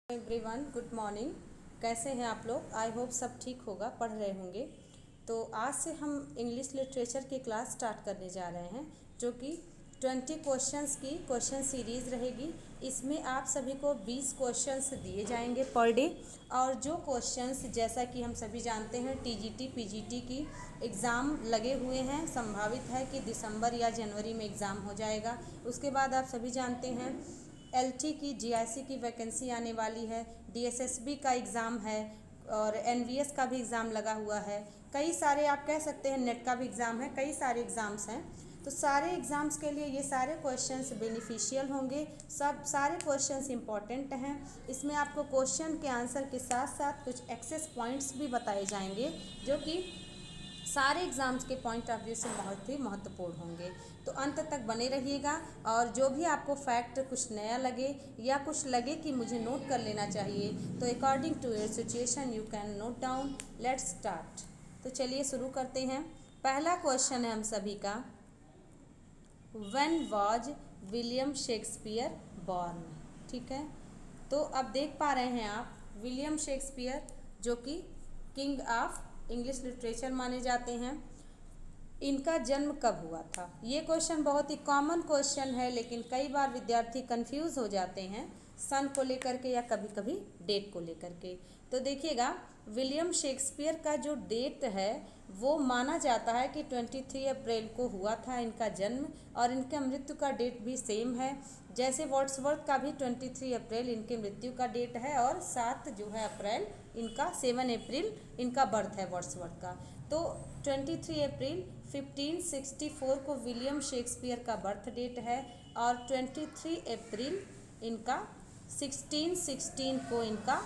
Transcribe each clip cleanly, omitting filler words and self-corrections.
Everyone, good morning. कैसे हैं आप लोग? आई होप सब ठीक होगा, पढ़ रहे होंगे। तो आज से हम इंग्लिश लिटरेचर की क्लास स्टार्ट करने जा रहे हैं, जो कि 20 क्वेश्चंस की क्वेश्चन सीरीज़ रहेगी। इसमें आप सभी को 20 क्वेश्चंस दिए जाएंगे पर डे। और जो क्वेश्चंस, जैसा कि हम सभी जानते हैं, टीजीटी पीजीटी की एग्ज़ाम लगे हुए हैं। संभावित है कि दिसंबर या जनवरी में एग्ज़ाम हो जाएगा। उसके बाद आप सभी जानते हैं एलटी की जीआईसी की वैकेंसी आने वाली है, डीएसएसबी का एग्ज़ाम है और एनवीएस का भी एग्ज़ाम लगा हुआ है। कई सारे, आप कह सकते हैं नेट का भी एग्ज़ाम है, कई सारे एग्ज़ाम्स हैं। तो सारे एग्ज़ाम्स के लिए ये सारे क्वेश्चंस बेनिफिशियल होंगे। सारे क्वेश्चंस इंपॉर्टेंट हैं। इसमें आपको क्वेश्चन के आंसर के साथ साथ कुछ एक्सेस पॉइंट्स भी बताए जाएंगे, जो कि सारे एग्ज़ाम्स के पॉइंट ऑफ व्यू से बहुत ही महत्वपूर्ण होंगे। तो अंत तक बने रहिएगा। और जो भी आपको फैक्ट कुछ नया लगे या कुछ लगे कि मुझे नोट कर लेना चाहिए, तो according to your situation you can note down. Let's start. तो चलिए शुरू करते हैं। पहला क्वेश्चन है हम सभी का, when was William Shakespeare born. ठीक है, तो अब देख पा रहे हैं आप, विलियम शेक्सपियर जो कि किंग ऑफ इंग्लिश लिटरेचर माने जाते हैं, इनका जन्म कब हुआ था। ये क्वेश्चन बहुत ही कॉमन क्वेश्चन है, लेकिन कई बार विद्यार्थी कंफ्यूज हो जाते हैं सन को लेकर के या कभी कभी डेट को लेकर के। तो देखिएगा, विलियम शेक्सपियर का जो डेट है वो माना जाता है कि 23 अप्रैल को हुआ था इनका जन्म, और इनका मृत्यु का डेट भी सेम है। जैसे वर्ड्सवर्थ का भी 23 अप्रैल इनके मृत्यु का डेट है, और 7 जो है अप्रैल इनका, 7 अप्रैल इनका बर्थ है वर्ड्सवर्थ का। तो 23 अप्रैल 1564 को विलियम शेक्सपियर का बर्थ डेट है, और 23 अप्रैल इनका 1616 को इनका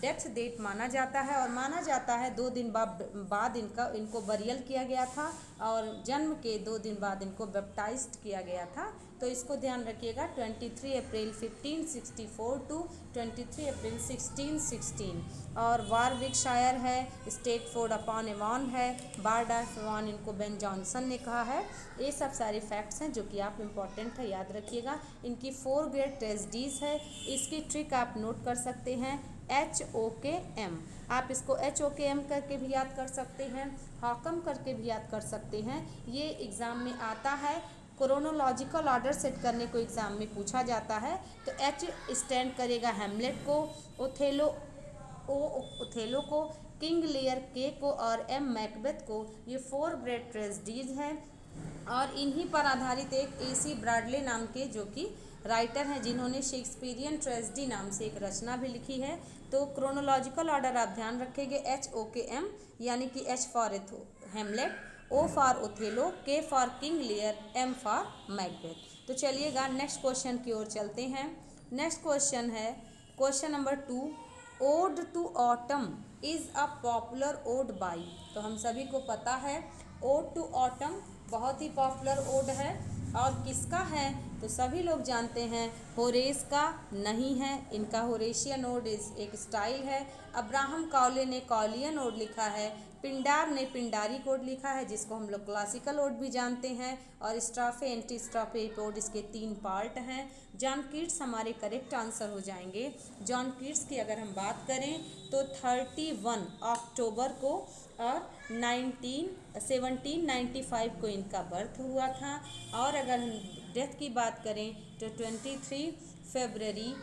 डेथ डेट माना जाता है। और माना जाता है 2 दिन बाद इनको बरियल किया गया था, और जन्म के 2 दिन बाद इनको बैप्टाइज्ड किया गया था। तो इसको ध्यान रखिएगा, 23 अप्रैल 1564 टू 23 अप्रैल 1616। और वारविकशायर है, स्टेटफोर्ड अपॉन एवॉन है, बार्ड ऑफ एवॉन इनको बेन जॉनसन ने कहा है। ये सब सारे फैक्ट्स हैं जो कि आप इम्पॉर्टेंट है, याद रखिएगा। इनकी 4 ग्रेट ट्रेजेडीज़ है। इसकी ट्रिक आप नोट कर सकते हैं, HOKM। आप इसको HOKM करके भी याद कर सकते हैं, हॉकम करके भी याद कर सकते हैं। ये एग्ज़ाम में आता है, क्रोनोलॉजिकल ऑर्डर सेट करने को एग्ज़ाम में पूछा जाता है। तो H स्टैंड करेगा हैमलेट को, ओथेलो को, किंग लियर के को, और M मैकबेथ को। ये 4 ग्रेट ट्रेजेडीज हैं, और इन्हीं पर आधारित एक AC ब्रैडले नाम के जो कि राइटर हैं, जिन्होंने शेक्सपियरियन ट्रेजेडी नाम से एक रचना भी लिखी है। तो क्रोनोलॉजिकल ऑर्डर आप ध्यान रखेंगे, HOKM, यानी कि H for Hamlet, O for Othello, K for King Lear, M for Macbeth. तो चलिएगा नेक्स्ट क्वेश्चन की ओर चलते हैं। नेक्स्ट क्वेश्चन है question number 2, ode to autumn is a popular ode by. तो हम सभी को पता है ओड टू ऑटम बहुत ही पॉपुलर ओड है, और किसका है तो सभी लोग जानते हैं, होरेस का नहीं है। इनका होरेशियन ओड एक स्टाइल है। अब्राहम कॉले ने कॉलियन ओड लिखा है। पिंडार ने पिंडारिक ओड लिखा है, जिसको हम लोग क्लासिकल ओड भी जानते हैं। और स्ट्राफे एंटी स्ट्राफे ओड, इसके 3 पार्ट हैं। जॉन कीट्स हमारे करेक्ट आंसर हो जाएंगे। जॉन कीट्स की अगर हम बात करें तो 31 अक्टूबर को और 1795 को इनका बर्थ हुआ था। और अगर हम डेथ की बात करें तो 23 फरवरी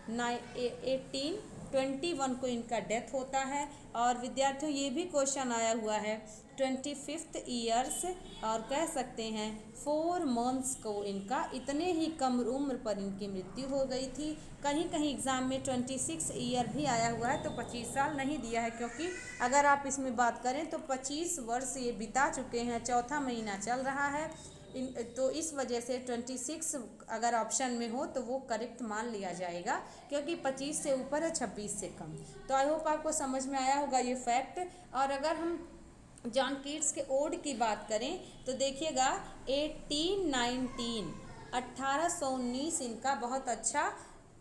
1821 को इनका डेथ होता है। और विद्यार्थियों, ये भी क्वेश्चन आया हुआ है 25th ईयर्स, और कह सकते हैं 4 मंथ्स को इनका, इतने ही कम उम्र पर इनकी मृत्यु हो गई थी। कहीं कहीं एग्ज़ाम में 26 ईयर भी आया हुआ है, तो 25 साल नहीं दिया है, क्योंकि अगर आप इसमें बात करें तो 25 वर्ष ये बिता चुके हैं, चौथा महीना चल रहा है। तो इस वजह से 26 अगर ऑप्शन में हो तो वो करेक्ट मान लिया जाएगा, क्योंकि 25 से ऊपर है, 26 से कम। तो आई होप आपको समझ में आया होगा ये फैक्ट। और अगर हम जॉन कीट्स के ओड की बात करें तो देखिएगा 1819 इनका बहुत अच्छा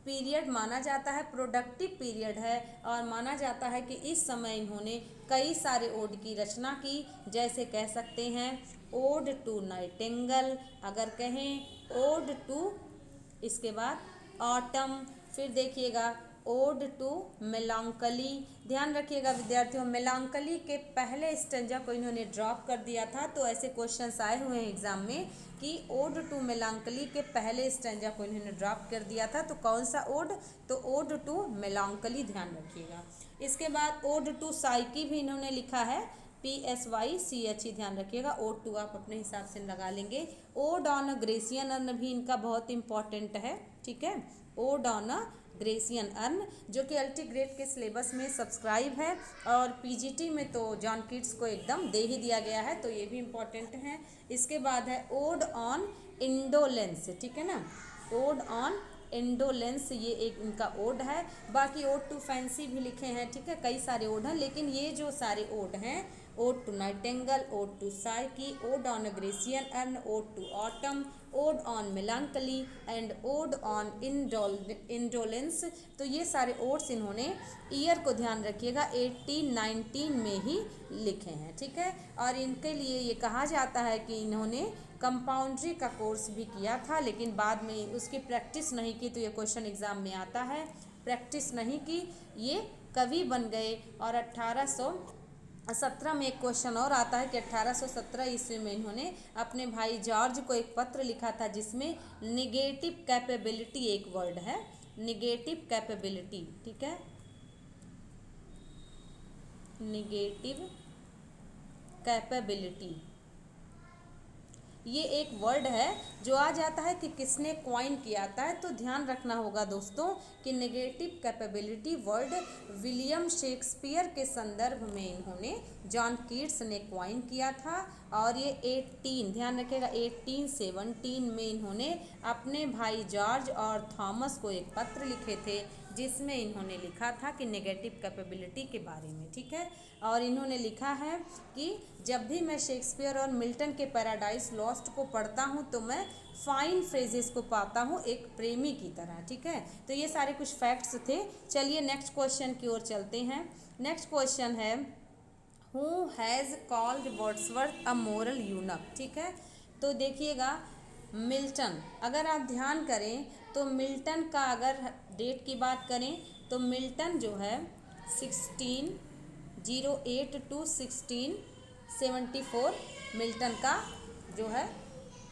पीरियड माना जाता है, प्रोडक्टिव पीरियड है। और माना जाता है कि इस समय इन्होंने कई सारे ओड की रचना की, जैसे कह सकते हैं ओड टू नाइटिंगेल, अगर कहें ओड टू, इसके बाद ऑटम, फिर देखिएगा ओड टू मेलांकली। ध्यान रखिएगा विद्यार्थियों, मेलांकली के पहले स्टेंजा को इन्होंने ड्रॉप कर दिया था। तो ऐसे क्वेश्चंस आए हुए हैं एग्जाम में कि ओड टू मेलांकली के पहले स्टेंजा को इन्होंने ड्रॉप कर दिया था। तो कौन सा ओड? तो ओड टू मेलांकली, ध्यान रखिएगा। इसके बाद ओड टू साइकी भी इन्होंने लिखा है, PSYCH, ध्यान रखिएगा। ओड टू आप अपने हिसाब से लगा लेंगे। Odd on a Grecian earn भी इनका बहुत इंपॉर्टेंट है, ठीक है। Odd on a Grecian earn, जो कि अल्टी ग्रेड के सिलेबस में सब्सक्राइब है और PGT में तो जॉन कीट्स को एकदम दे ही दिया गया है, तो ये भी इम्पॉर्टेंट है। इसके बाद है ओड ऑन इंडोलेंस, ठीक है ना। ओड ऑन इंडोलेंस, ये एक इनका ओड है। बाकी ओड टू फैंसी भी लिखे हैं, ठीक है, कई सारे ओड हैं, लेकिन ये जो सारे ओड हैं, ode to nightingale, ode to Psyche, ode on Grecian urn, ode to autumn, ode on melancholy and ode on indolence, तो ये सारे ओड्स इन्होंने ईयर को ध्यान रखिएगा 1819 में ही लिखे हैं, ठीक है। और इनके लिए ये कहा जाता है कि इन्होंने कंपाउंड्री का कोर्स भी किया था, लेकिन बाद में उसकी प्रैक्टिस नहीं की। तो ये क्वेश्चन एग्जाम में आता है, प्रैक्टिस नहीं की, ये कवि बन गए। और 1817 में एक क्वेश्चन और आता है कि 1817 ईस्वी में इन्होंने अपने भाई जॉर्ज को एक पत्र लिखा था, जिसमें निगेटिव कैपेबिलिटी एक वर्ड है, निगेटिव कैपेबिलिटी, ठीक है, निगेटिव कैपेबिलिटी, ये एक वर्ड है जो आ जाता है कि किसने क्वाइन किया था। तो ध्यान रखना होगा दोस्तों कि negative capability word William Shakespeare के संदर्भ में इन्होंने जॉन कीट्स ने क्वाइन किया था। और ये 18, ध्यान रखिएगा, 1817 में इन्होंने अपने भाई जॉर्ज और थॉमस को एक पत्र लिखे थे, जिसमें इन्होंने लिखा था कि नेगेटिव कैपेबिलिटी के बारे में, ठीक है। और इन्होंने लिखा है कि जब भी मैं शेक्सपियर और मिल्टन के पैराडाइज लॉस्ट को पढ़ता हूँ तो मैं फाइन फ्रेजेस को पाता हूँ एक प्रेमी की तरह, ठीक है। तो ये सारे कुछ फैक्ट्स थे। चलिए नेक्स्ट क्वेश्चन की ओर चलते हैं। नेक्स्ट क्वेश्चन है, who has called Wordsworth a moral यूनक, ठीक है। तो देखिएगा मिल्टन, अगर आप ध्यान करें तो मिल्टन का अगर डेट की बात करें तो मिल्टन जो है 1608 टू 1674 मिल्टन का जो है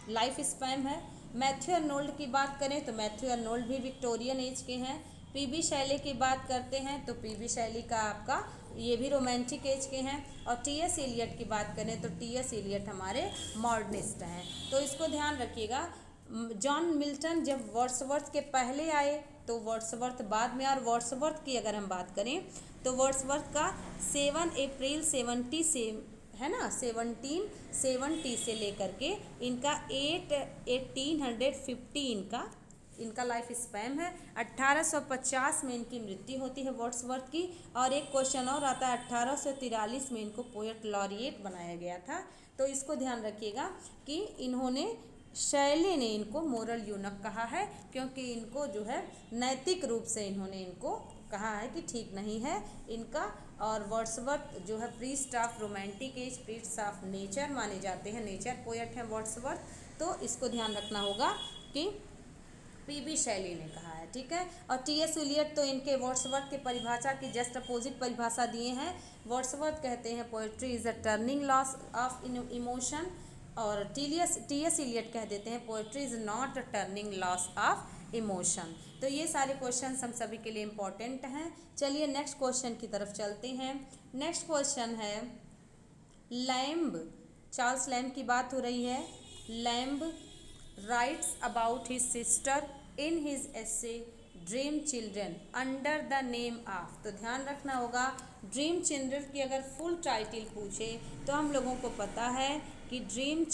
लाइफ स्पैन है। मैथ्यू अर्नोल्ड की बात करें तो मैथ्यू अर्नोल्ड भी विक्टोरियन एज के हैं। पीबी शैली की बात करते हैं तो पीबी शैली का आपका ये भी रोमांटिक एज के हैं। और टीएस इलियट की बात करें तो टीएस इलियट हमारे मॉडर्निस्ट हैं। तो इसको ध्यान रखिएगा। जॉन मिल्टन जब वर्ड्सवर्थ के पहले आए तो वर्ड्सवर्थ बाद में। और वर्ड्सवर्थ की अगर हम बात करें तो वर्ड्सवर्थ का 7 अप्रैल 70 से है ना, 1770 से लेकर के इनका 1815 इनका लाइफ स्पैन है। 1850 में इनकी मृत्यु होती है वर्ड्सवर्थ की। और एक क्वेश्चन और आता है 1843 में इनको पोएट लॉरिएट बनाया गया था। तो इसको ध्यान रखिएगा कि इन्होंने शैली ने इनको मोरल यूनक कहा है, क्योंकि इनको जो है नैतिक रूप से इन्होंने इनको कहा है कि ठीक नहीं है इनका। और वर्ड्सवर्थ जो है priest of romantic as, priest of nature माने जाते हैं, नेचर पोएट हैं वर्ड्सवर्थ। तो इसको ध्यान रखना होगा कि पीबी शैली ने कहा है, ठीक है। और टीएस इलियट तो इनके वर्ड्सवर्थ के परिभाषा की जस्ट अपोजिट परिभाषा दिए हैं। वर्ड्सवर्थ कहते हैं poetry is a turning loss of emotion, और टीएस इलियट कह देते हैं poetry is not a turning loss of emotion. तो ये सारे क्वेश्चन हम सभी के लिए इम्पोर्टेंट हैं। चलिए नेक्स्ट क्वेश्चन की तरफ चलते हैं। नेक्स्ट क्वेश्चन है लैम्ब, चार्ल्स लैम्ब की बात हो रही है। Lamb writes about his sister in his essay dream children under the name of. तो ध्यान रखना होगा, ड्रीम चिल्ड्रन की अगर फुल टाइटल पूछे तो हम लोगों को पता है कि ड्रीम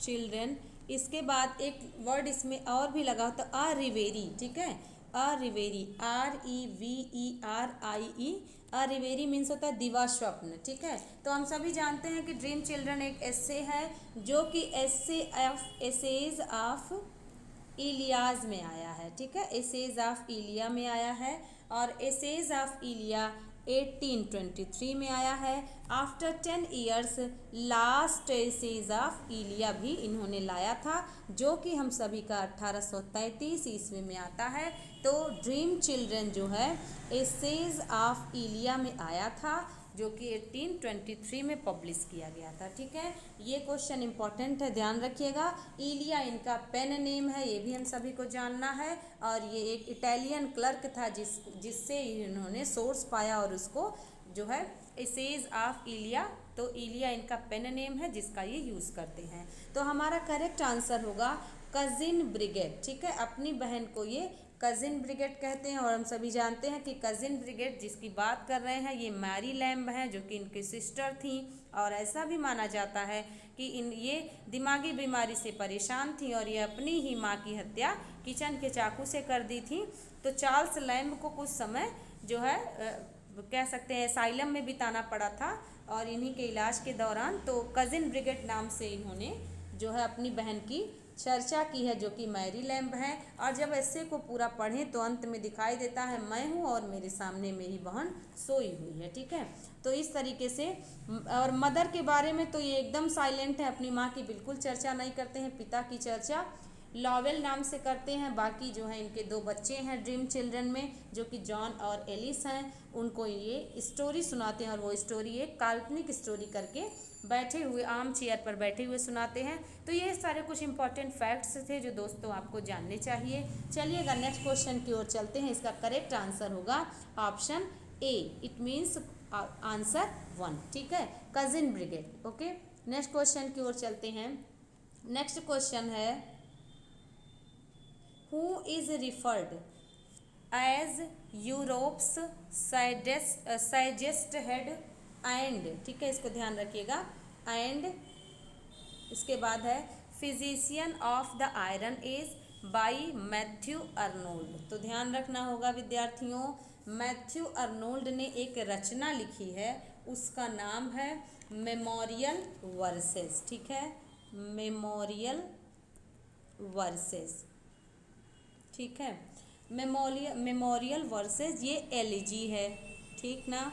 चिल्ड्रन, इसके बाद एक वर्ड इसमें और भी लगा होता अ रिवेरी, ठीक है, अ रिवेरी, REVERIE, अ रिवेरी मीन्स होता है दिवा स्वप्न, ठीक है। तो हम सभी जानते हैं कि ड्रीम चिल्ड्रन एक एस्से है जो कि एसेज ऑफ इलियाज में आया है, ठीक है, एसेज ऑफ इलिया में आया है। और एसेज ऑफ इलिया 1823 में आया है। After 10 years last essays of Elia भी इन्होंने लाया था, जो कि हम सभी का 1833 ईस्वी में आता है। तो ड्रीम चिल्ड्रन जो है एसेज ऑफ इलिया में आया था, जो कि 1823 में पब्लिश किया गया था। ठीक है, ये क्वेश्चन इंपॉर्टेंट है, ध्यान रखिएगा। इलिया इनका पेन नेम है, ये भी हम सभी को जानना है। और ये एक इटालियन क्लर्क था जिससे इन्होंने सोर्स पाया और उसको जो है एसेज ऑफ इलिया, तो इलिया इनका पेन नेम है जिसका ये यूज़ करते हैं। तो हमारा करेक्ट आंसर होगा कजिन ब्रिगेड। ठीक है, अपनी बहन को ये कजिन ब्रिगेड कहते हैं। और हम सभी जानते हैं कि कजिन ब्रिगेड जिसकी बात कर रहे हैं ये मैरी लैम्ब हैं, जो कि इनकी सिस्टर थी। और ऐसा भी माना जाता है कि ये दिमागी बीमारी से परेशान थी और ये अपनी ही माँ की हत्या किचन के चाकू से कर दी थी। तो चार्ल्स लैम्ब को कुछ समय जो है कह सकते हैं असाइलम में बिताना पड़ा था, और इन्हीं के इलाज के दौरान तो कजिन ब्रिगेड नाम से इन्होंने जो है अपनी बहन की चर्चा की है, जो कि मैरी लैम्ब है। और जब ऐसे को पूरा पढ़ें तो अंत में दिखाई देता है मैं हूँ और मेरे सामने मेरी बहन सोई हुई है। ठीक है, तो इस तरीके से। और मदर के बारे में तो ये एकदम साइलेंट है, अपनी माँ की बिल्कुल चर्चा नहीं करते हैं। पिता की चर्चा लॉवेल नाम से करते हैं। बाकी जो है इनके 2 बच्चे हैं ड्रीम चिल्ड्रन में, जो कि जॉन और एलिस हैं। उनको ये स्टोरी सुनाते हैं और वो स्टोरी एक काल्पनिक स्टोरी करके बैठे हुए आम चेयर पर बैठे हुए सुनाते हैं। तो ये सारे कुछ इंपॉर्टेंट फैक्ट्स थे जो दोस्तों आपको जानने चाहिए। चलिएगा नेक्स्ट क्वेश्चन की ओर चलते हैं। इसका करेक्ट आंसर होगा option A, it means answer 1। ठीक है, cousin brigade. Okay, next question की ओर चलते हैं। नेक्स्ट क्वेश्चन है who is referred as Europe's sagest head and, ठीक है, इसको ध्यान रखिएगा। एंड इसके बाद है physician of the iron age by Matthew Arnold. तो ध्यान रखना होगा विद्यार्थियों, मैथ्यू अर्नोल्ड ने एक रचना लिखी है, उसका नाम है मेमोरियल वर्सेस। ठीक है, मेमोरियल वर्सेस। ठीक है, मेमोरियल वर्सेस ये एलिजी है। ठीक ना,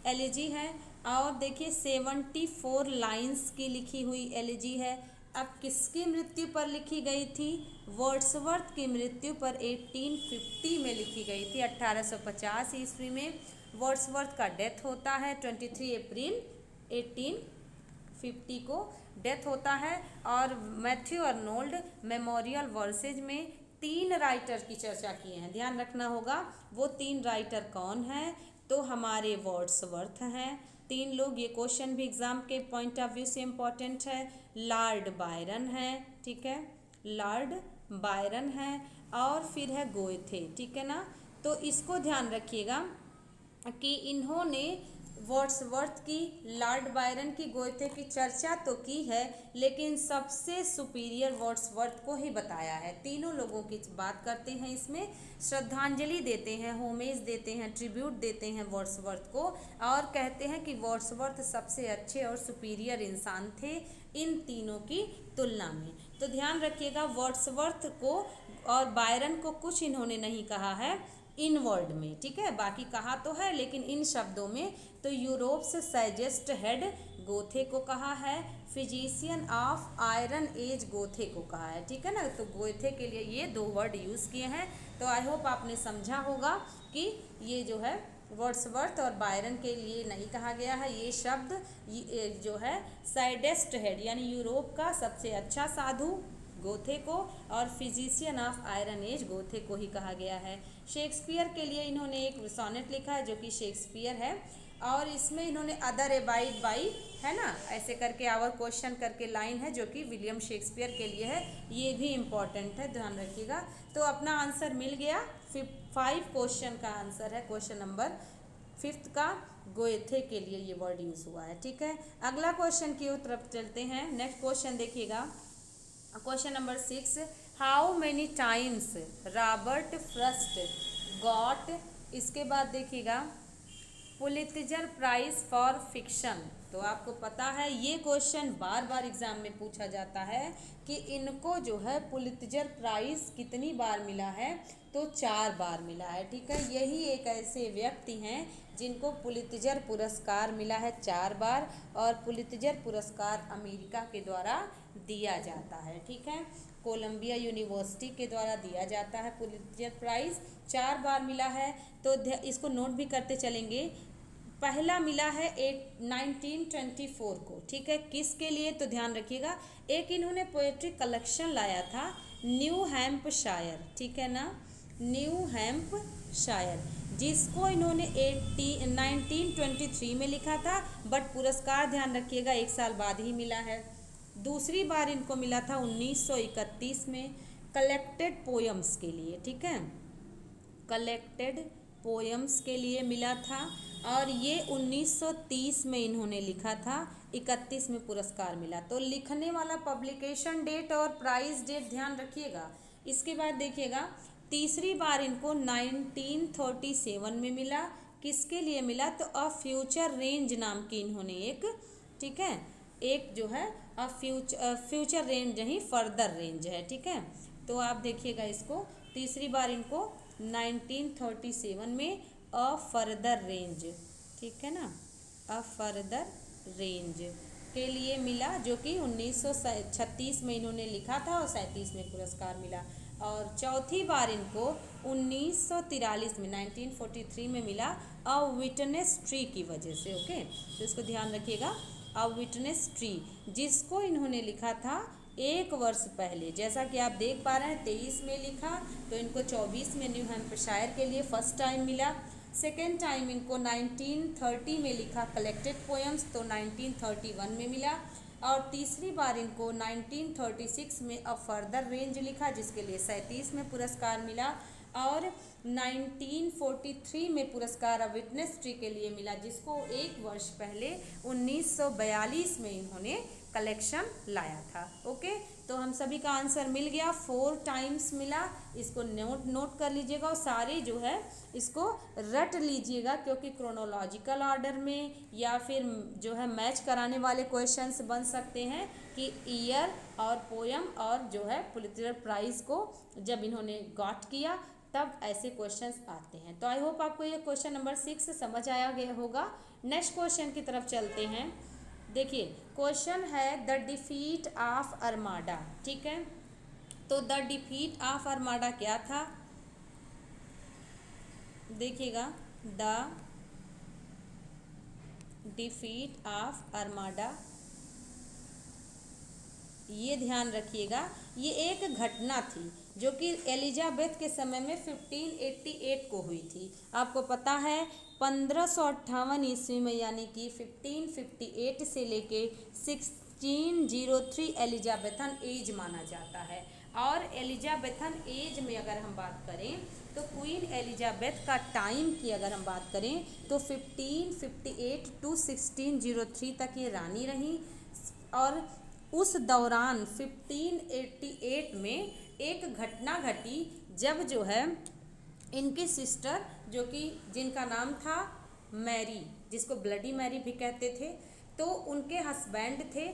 एलिजी है। और देखिए 74 लाइंस की लिखी हुई एलिजी है। अब किसकी मृत्यु पर लिखी गई थी? वर्ड्सवर्थ की मृत्यु पर 1850 में लिखी गई थी। 1850 ईस्वी में वर्ड्सवर्थ का डेथ होता है। 23 अप्रैल 1850 को डेथ होता है। और मैथ्यू अर्नोल्ड मेमोरियल वर्सेज में 3 राइटर की चर्चा किए हैं। ध्यान रखना होगा वो 3 राइटर कौन हैं? तो हमारे वर्ड्सवर्थ हैं। 3 लोग, ये क्वेश्चन भी एग्जाम के पॉइंट ऑफ व्यू से इम्पोर्टेंट है। लॉर्ड बायरन है, ठीक है, लॉर्ड बायरन है। और फिर है गोएथे। ठीक है ना, तो इसको ध्यान रखिएगा कि इन्होंने वर्ड्सवर्थ की, लॉर्ड बायरन की, गोएथे की चर्चा तो की है, लेकिन सबसे सुपीरियर वर्ड्सवर्थ को ही बताया है। तीनों लोगों की बात करते हैं, इसमें श्रद्धांजलि देते हैं, होमेज देते हैं, ट्रिब्यूट देते हैं वर्ड्सवर्थ को, और कहते हैं कि वर्ड्सवर्थ सबसे अच्छे और सुपीरियर इंसान थे इन तीनों की तुलना में। तो ध्यान रखिएगा वर्ड्सवर्थ को और बायरन को कुछ इन्होंने नहीं कहा है इन वर्ड में। ठीक है, बाकी कहा तो है लेकिन इन शब्दों में। तो यूरोप से साइजेस्ट हेड गोथे को कहा है, फिजिशियन ऑफ आयरन एज गोथे को कहा है। ठीक है ना, तो गोथे के लिए ये 2 वर्ड यूज़ किए हैं। तो आई होप आपने समझा होगा कि ये जो है वर्ड्सवर्थ और बायरन के लिए नहीं कहा गया है। ये शब्द जो है साइडेस्ट हेड यानी यूरोप का सबसे अच्छा साधु गोथे को और फिजिशियन ऑफ आयरन एज गोथे को ही कहा गया है। शेक्सपियर के लिए इन्होंने एक सोनेट लिखा है जो कि शेक्सपियर है, और इसमें इन्होंने अदर एबाइड बाई, है ना, ऐसे करके आवर क्वेश्चन करके लाइन है जो कि विलियम शेक्सपियर के लिए है। ये भी इम्पॉर्टेंट है, ध्यान रखिएगा। तो अपना आंसर मिल गया। 5 क्वेश्चन का आंसर है क्वेश्चन नंबर 5 का, गोएथे के लिए ये वर्ड यूज़ हुआ है। ठीक है, अगला क्वेश्चन की तरफ चलते हैं। नेक्स्ट क्वेश्चन देखिएगा, question number 6, how many times Robert first got, इसके बाद देखिएगा पुलित्जर प्राइज फॉर फिक्शन, तो आपको पता है ये क्वेश्चन बार बार एग्जाम में पूछा जाता है कि इनको जो है पुलित्जर प्राइज कितनी बार मिला है, तो 4 बार मिला है। ठीक है, यही एक ऐसे व्यक्ति हैं जिनको पुलित्जर पुरस्कार मिला है 4 बार, और पुलित्जर पुरस्कार अमेरिका के द्वारा दिया जाता है। ठीक है, कोलंबिया यूनिवर्सिटी के द्वारा दिया जाता है पुलित्जर प्राइज, 4 बार मिला है। तो इसको नोट भी करते चलेंगे। पहला मिला है 1924 को। ठीक है, किसके लिए, तो ध्यान रखिएगा, एक इन्होंने पोएट्री कलेक्शन लाया था न्यू हैम्पशायर, ठीक है ना, न्यू हैम्पशायर, जिसको इन्होंने 1923 में लिखा था, बट पुरस्कार ध्यान रखिएगा 1 साल बाद ही मिला है। दूसरी बार इनको मिला था 1931 में कलेक्टेड पोयम्स के लिए। ठीक है, कलेक्टेड पोयम्स के लिए मिला था, और ये 1930 में इन्होंने लिखा था, 31 में पुरस्कार मिला। तो लिखने वाला पब्लिकेशन डेट और प्राइज डेट ध्यान रखिएगा। इसके बाद देखिएगा, तीसरी बार इनको 1937 में मिला। किसके लिए मिला, तो अ फ्यूचर रेंज नाम की इन्होंने एक, ठीक है, एक जो है अ फ्यूचर रेंज नहीं, फर्दर रेंज है। ठीक है, तो आप देखिएगा इसको, तीसरी बार इनको 1937 में अ फर्दर रेंज, ठीक है ना, अ फर्दर रेंज के लिए मिला, जो कि 1936 में इन्होंने लिखा था और 37 में पुरस्कार मिला। और चौथी बार इनको 1943 में 1943 में मिला अ विटनेस ट्री की वजह से। ओके, तो इसको ध्यान रखिएगा, अ विटनेस ट्री, जिसको इन्होंने लिखा था 1 वर्ष पहले। जैसा कि आप देख पा रहे हैं 23 में लिखा, तो इनको 24 में न्यू हैम्पशायर के लिए फर्स्ट टाइम मिला। सेकेंड टाइम इनको 1930 में लिखा कलेक्टेड पोएम्स, तो 1931 में मिला। और तीसरी बार इनको 1936 में अ फर्दर रेंज लिखा, जिसके लिए 37 में पुरस्कार मिला। और 1943 में पुरस्कार अ विटनेस ट्री के लिए मिला, जिसको 1 वर्ष पहले 1942 में इन्होंने कलेक्शन लाया था। ओके, तो हम सभी का आंसर मिल गया, 4 टाइम्स मिला। इसको नोट कर लीजिएगा, और सारे जो है इसको रट लीजिएगा, क्योंकि क्रोनोलॉजिकल ऑर्डर में या फिर जो है मैच कराने वाले क्वेश्चंस बन सकते हैं कि ईयर और पोयम और जो है पुलित्जर प्राइज़ को जब इन्होंने गॉट किया तब ऐसे क्वेश्चंस आते हैं। तो आई होप आपको ये क्वेश्चन नंबर 6 समझ आया गया होगा। नेक्स्ट क्वेश्चन की तरफ चलते हैं। देखिए, क्वेश्चन है द डिफीट ऑफ आर्माडा। ठीक है, तो द डिफीट ऑफ आर्माडा क्या था, देखिएगा, द डिफीट ऑफ आर्माडा, ये ध्यान रखिएगा, ये एक घटना थी जो कि एलिजाबेथ के समय में 1588 को हुई थी। आपको पता है 1558 ईस्वी में, यानी कि 1558 से लेके 1603 एलिजाबेथन एज माना जाता है। और एलिजाबेथन एज में अगर हम बात करें तो क्वीन एलिजाबेथ का टाइम की अगर हम बात करें तो 1558 टू 1603 तक ये रानी रही। और उस दौरान 1588 में एक घटना घटी, जब जो है इनकी सिस्टर, जो कि जिनका नाम था मैरी, जिसको ब्लडी मैरी भी कहते थे, तो उनके हस्बैंड थे,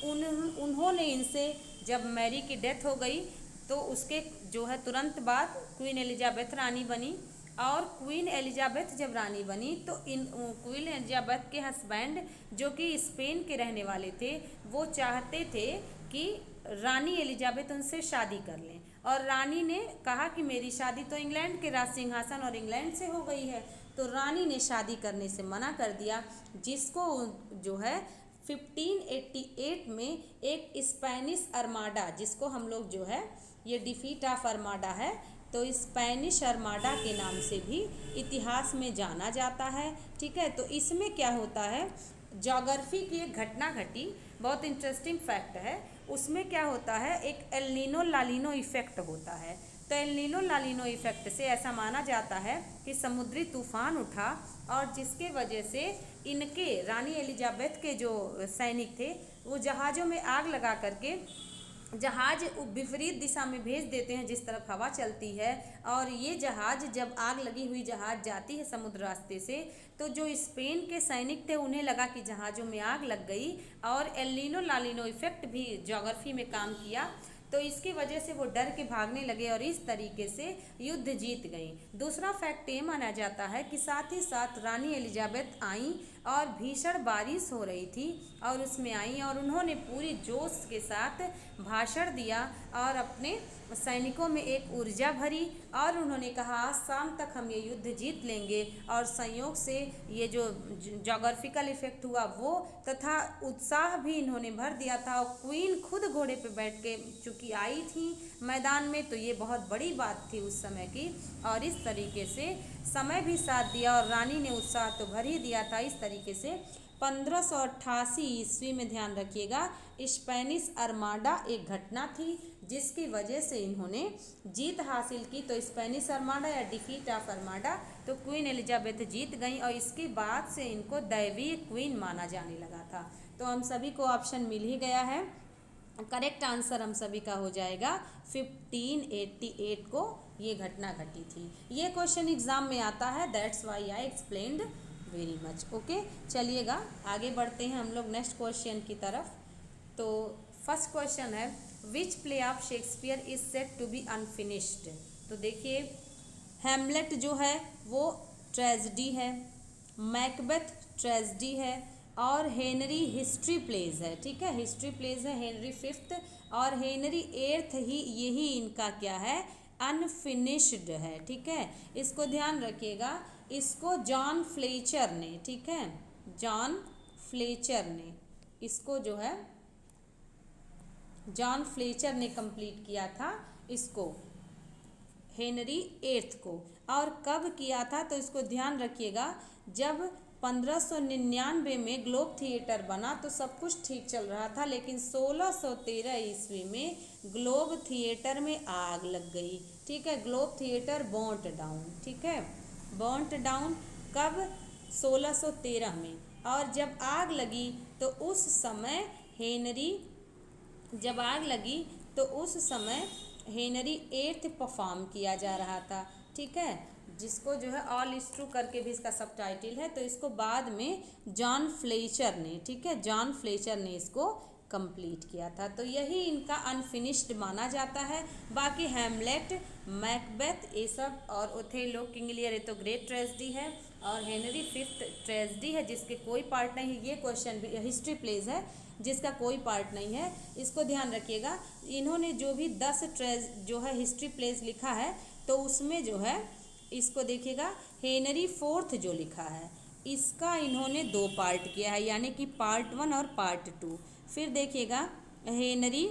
उन्होंने इनसे, जब मैरी की डेथ हो गई तो उसके जो है तुरंत बाद क्वीन एलिजाबेथ रानी बनी। और क्वीन एलिजाबेथ जब रानी बनी तो क्वीन एलिजाबेथ के हस्बैंड, जो कि स्पेन के रहने वाले थे, वो चाहते थे कि रानी एलिजाबेथ उनसे शादी कर लें। और रानी ने कहा कि मेरी शादी तो इंग्लैंड के राज सिंहासन और इंग्लैंड से हो गई है, तो रानी ने शादी करने से मना कर दिया, जिसको जो है 1588 में एक स्पेनिश आर्माडा, जिसको हम लोग जो है ये डिफीट ऑफ आर्माडा है, तो स्पेनिश आर्माडा के नाम से भी इतिहास में जाना जाता है। ठीक है, तो इसमें क्या होता है, ज्योग्राफी की एक घटना घटी, बहुत इंटरेस्टिंग फैक्ट है। उसमें क्या होता है, एक एल नीनो लालिनो इफेक्ट होता है। तो एल नीनो लालिनो इफेक्ट से ऐसा माना जाता है कि समुद्री तूफान उठा, और जिसके वजह से इनके रानी एलिजाबेथ के जो सैनिक थे वो जहाज़ों में आग लगा करके जहाज विपरीत दिशा में भेज देते हैं जिस तरफ हवा चलती है, और ये जहाज जब आग लगी हुई जहाज जाती है समुद्र रास्ते से, तो जो स्पेन के सैनिक थे उन्हें लगा कि जहाज़ों में आग लग गई, और एल नीनो ला नीनो इफेक्ट भी ज्योग्राफी में काम किया, तो इसकी वजह से वो डर के भागने लगे और इस तरीके से युद्ध जीत गई। दूसरा फैक्ट ये माना जाता है कि साथ ही साथ रानी एलिजाबेथ आई और भीषण बारिश हो रही थी और उसमें आई और उन्होंने पूरी जोश के साथ भाषण दिया और अपने सैनिकों में एक ऊर्जा भरी, और उन्होंने कहा आज शाम तक हम ये युद्ध जीत लेंगे। और संयोग से ये जो जोग्राफिकल इफेक्ट हुआ वो तथा उत्साह भी इन्होंने भर दिया था, और क्वीन खुद घोड़े पे बैठ के चूँकि आई थी मैदान में, तो ये बहुत बड़ी बात थी उस समय की, और इस तरीके से समय भी साथ दिया और रानी ने उत्साह तो भर ही दिया था। इस तरीके से 1588 ईस्वी में, ध्यान रखिएगा, स्पेनिश आर्माडा एक घटना थी जिसकी वजह से इन्होंने जीत हासिल की। तो स्पेनिश आर्माडा या डिफीट ऑफ आर्माडा, तो क्वीन एलिजाबेथ जीत गई और इसके बाद से इनको दैवीय क्वीन माना जाने लगा था। तो हम सभी को ऑप्शन मिल ही गया है, करेक्ट आंसर हम सभी का हो जाएगा 1588 को ये घटना घटी थी। ये क्वेश्चन एग्जाम में आता है, that's Y I explained very much. Okay, चलिएगा आगे बढ़ते हैं हम लोग नेक्स्ट क्वेश्चन की तरफ। तो फर्स्ट क्वेश्चन है, which play of Shakespeare is set to be unfinished. तो देखिए, हैमलेट जो है वो ट्रेजेडी है, मैकबेथ ट्रेजेडी है, और हेनरी हिस्ट्री प्लेज है। ठीक है, हिस्ट्री प्लेज है हेनरी फिफ्थ, और हेनरी एट्थ ही यही इनका क्या है, अनफिनिश्ड है। ठीक है, इसको ध्यान रखिएगा, इसको जॉन फ्लेचर ने, ठीक है, जॉन फ्लेचर ने इसको जो है जॉन फ्लेचर ने कंप्लीट किया था इसको, हेनरी एट्थ को। और कब किया था, तो इसको ध्यान रखिएगा, जब 1599 में ग्लोब थिएटर बना तो सब कुछ ठीक चल रहा था, लेकिन 1613 ईस्वी में ग्लोब थिएटर में आग लग गई। ठीक है, ग्लोब थिएटर बर्न्ट डाउन। ठीक है, बर्न्ट डाउन कब, 1613 में। और जब आग लगी तो उस समय हेनरी एट्थ परफॉर्म किया जा रहा था। ठीक है, जिसको जो है ऑल इज ट्रू करके भी इसका सब टाइटल है, तो इसको बाद में जॉन फ्लेचर ने, ठीक है, जॉन फ्लेचर ने इसको कंप्लीट किया था। तो यही इनका अनफिनिश्ड माना जाता है। बाकी हैमलेट, मैकबेथ ये सब, और ओथेलो, किंग लियर ये तो ग्रेट ट्रेजेडी है, और हेनरी फिफ्थ ट्रेजेडी है जिसके कोई पार्ट नहीं है। ये क्वेश्चन भी हिस्ट्री प्लेज है जिसका कोई पार्ट नहीं है, इसको ध्यान रखिएगा। इन्होंने जो भी 10 जो है हिस्ट्री प्लेज लिखा है, तो उसमें जो है इसको देखिएगा, हेनरी फोर्थ जो लिखा है इसका इन्होंने 2 पार्ट किया है, यानी कि पार्ट 1 और पार्ट 2। फिर देखिएगा हेनरी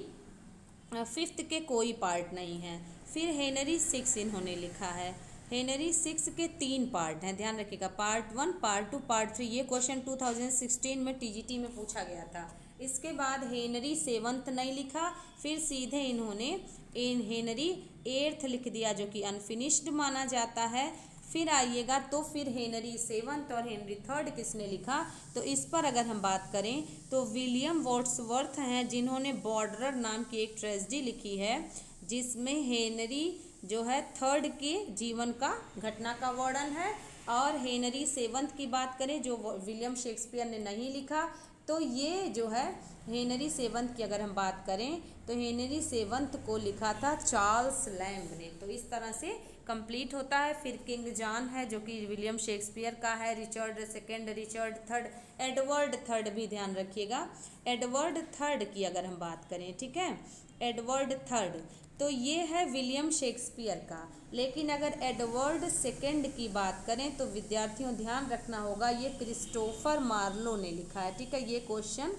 फिफ्थ के कोई पार्ट नहीं है। फिर हेनरी 6 इन्होंने लिखा है, हेनरी 6 के 3 पार्ट हैं, ध्यान रखिएगा, पार्ट 1, पार्ट 2, पार्ट 3। ये क्वेश्चन 2016 में टीजीटी में पूछा गया था। इसके बाद हेनरी 7th नहीं लिखा, फिर सीधे इन्होंने हेनरी 8th लिख दिया जो कि अनफिनिश्ड माना जाता है। फिर आइएगा तो फिर हेनरी 7th और हेनरी 3rd किसने लिखा, तो इस पर अगर हम बात करें तो विलियम वर्ड्सवर्थ हैं जिन्होंने बॉर्डरर नाम की एक ट्रेजेडी लिखी है, जिसमें हेनरी जो है 3rd के जीवन का घटना का वर्णन है। और हेनरी 7th की बात करें जो विलियम शेक्सपियर ने नहीं लिखा, तो ये जो है हेनरी 7th की अगर हम बात करें तो हेनरी 7th को लिखा था चार्ल्स लैम्ब ने। तो इस तरह से कंप्लीट होता है। फिर किंग जॉन है जो कि विलियम शेक्सपियर का है, Richard second, Richard third, Edward third भी ध्यान रखिएगा, एडवर्ड थर्ड की अगर हम बात करें, ठीक है, एडवर्ड थर्ड, तो ये है विलियम शेक्सपियर का। लेकिन अगर एडवर्ड सेकेंड की बात करें तो विद्यार्थियों ध्यान रखना होगा, ये क्रिस्टोफर मार्लो ने लिखा है। ठीक है, ये क्वेश्चन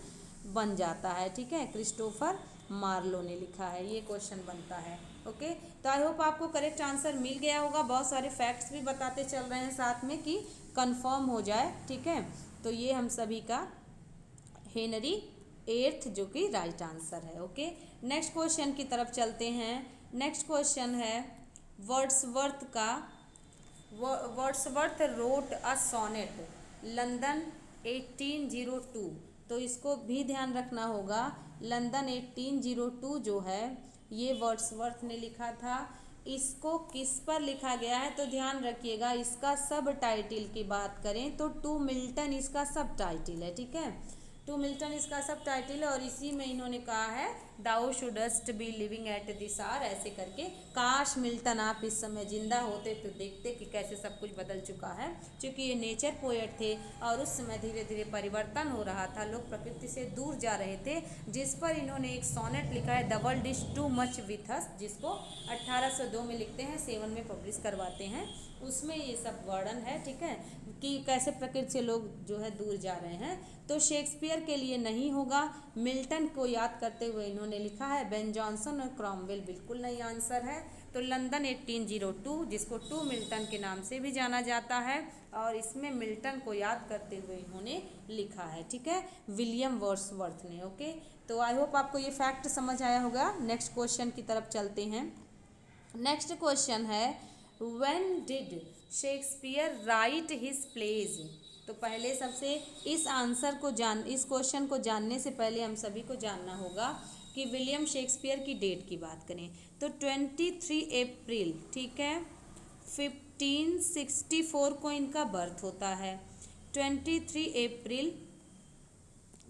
बन जाता है। ठीक है, क्रिस्टोफर मार्लो ने लिखा है, ये क्वेश्चन बनता है। ओके, तो आई होप आपको करेक्ट आंसर मिल गया होगा। बहुत सारे फैक्ट्स भी बताते चल रहे हैं साथ में कि कंफर्म हो जाए। ठीक है, तो ये हम सभी का हेनरी 8th जो कि राइट आंसर है। ओके, नेक्स्ट क्वेश्चन की तरफ चलते हैं। नेक्स्ट क्वेश्चन है वर्ड्सवर्थ का। Wordsworth wrote a sonnet, London 1802, तो इसको भी ध्यान रखना होगा। लंदन 1802 जो है ये वर्ड्सवर्थ ने लिखा था। इसको किस पर लिखा गया है तो ध्यान रखिएगा, इसका सब टाइटल की बात करें तो टू मिल्टन इसका सब टाइटल है, ठीक है। टू मिल्टन इसका सब टाइटल है और इसी में इन्होंने कहा है thou shouldst be living at this hour, ऐसे करके। काश मिल्टन आप इस समय जिंदा होते तो देखते कि कैसे सब कुछ बदल चुका है, क्योंकि ये नेचर पोएट थे और उस समय धीरे धीरे परिवर्तन हो रहा था, लोग प्रकृति से दूर जा रहे थे, जिस पर इन्होंने एक सोनेट लिखा है the world is too much with us, जिसको 1802 में लिखते हैं, 7 में पब्लिश करवाते हैं। उसमें ये सब वर्णन है, ठीक है, कि कैसे प्रकृति से लोग जो है दूर जा रहे हैं। तो शेक्सपियर के लिए नहीं होगा। मिल्टन को याद करते हुए इन्होंने लिखा है। बेन जॉनसन और क्रॉमवेल बिल्कुल नहीं आंसर है। तो लंदन 1802 जिसको टू मिल्टन के नाम से भी जाना जाता है और इसमें मिल्टन को याद करते हुए इन्होंने लिखा है, ठीक है, विलियम वर्ड्सवर्थ ने। ओके, तो आई होप आपको ये फैक्ट समझ आया होगा। नेक्स्ट क्वेश्चन की तरफ चलते हैं। नेक्स्ट क्वेश्चन है when did Shakespeare write his plays. तो पहले सबसे इस क्वेश्चन को जानने से पहले हम सभी को जानना होगा कि विलियम शेक्सपियर की डेट की बात करें तो 23 अप्रैल, ठीक है, 1564 को इनका बर्थ होता है। 23 अप्रैल,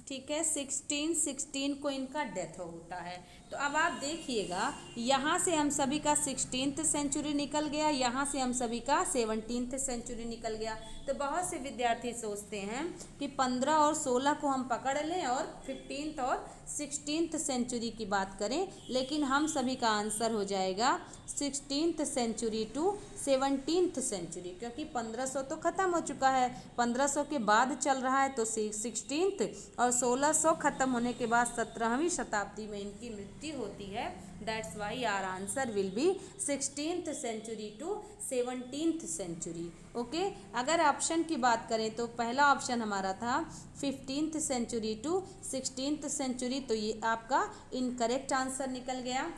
ठीक है, 1616 को इनका डेथ होता है। तो अब आप देखिएगा यहाँ से हम सभी का 16th सेंचुरी निकल गया, यहाँ से हम सभी का 17th सेंचुरी निकल गया। तो बहुत से विद्यार्थी सोचते हैं कि 15 और 16 को हम पकड़ लें और 15th और 16th सेंचुरी की बात करें, लेकिन हम सभी का आंसर हो जाएगा 16th century to 17th century, क्योंकि 1500 तो ख़त्म हो चुका है, 1500 के बाद चल रहा है तो 16th, और 1600 ख़त्म होने के बाद 17वीं शताब्दी में इनकी मृत्यु होती है। That's why our answer will be 16th century to 17th century. Okay, अगर ऑप्शन की बात करें तो पहला ऑप्शन हमारा था 15th century to 16th century, तो ये आपका इनकरेक्ट आंसर निकल गया।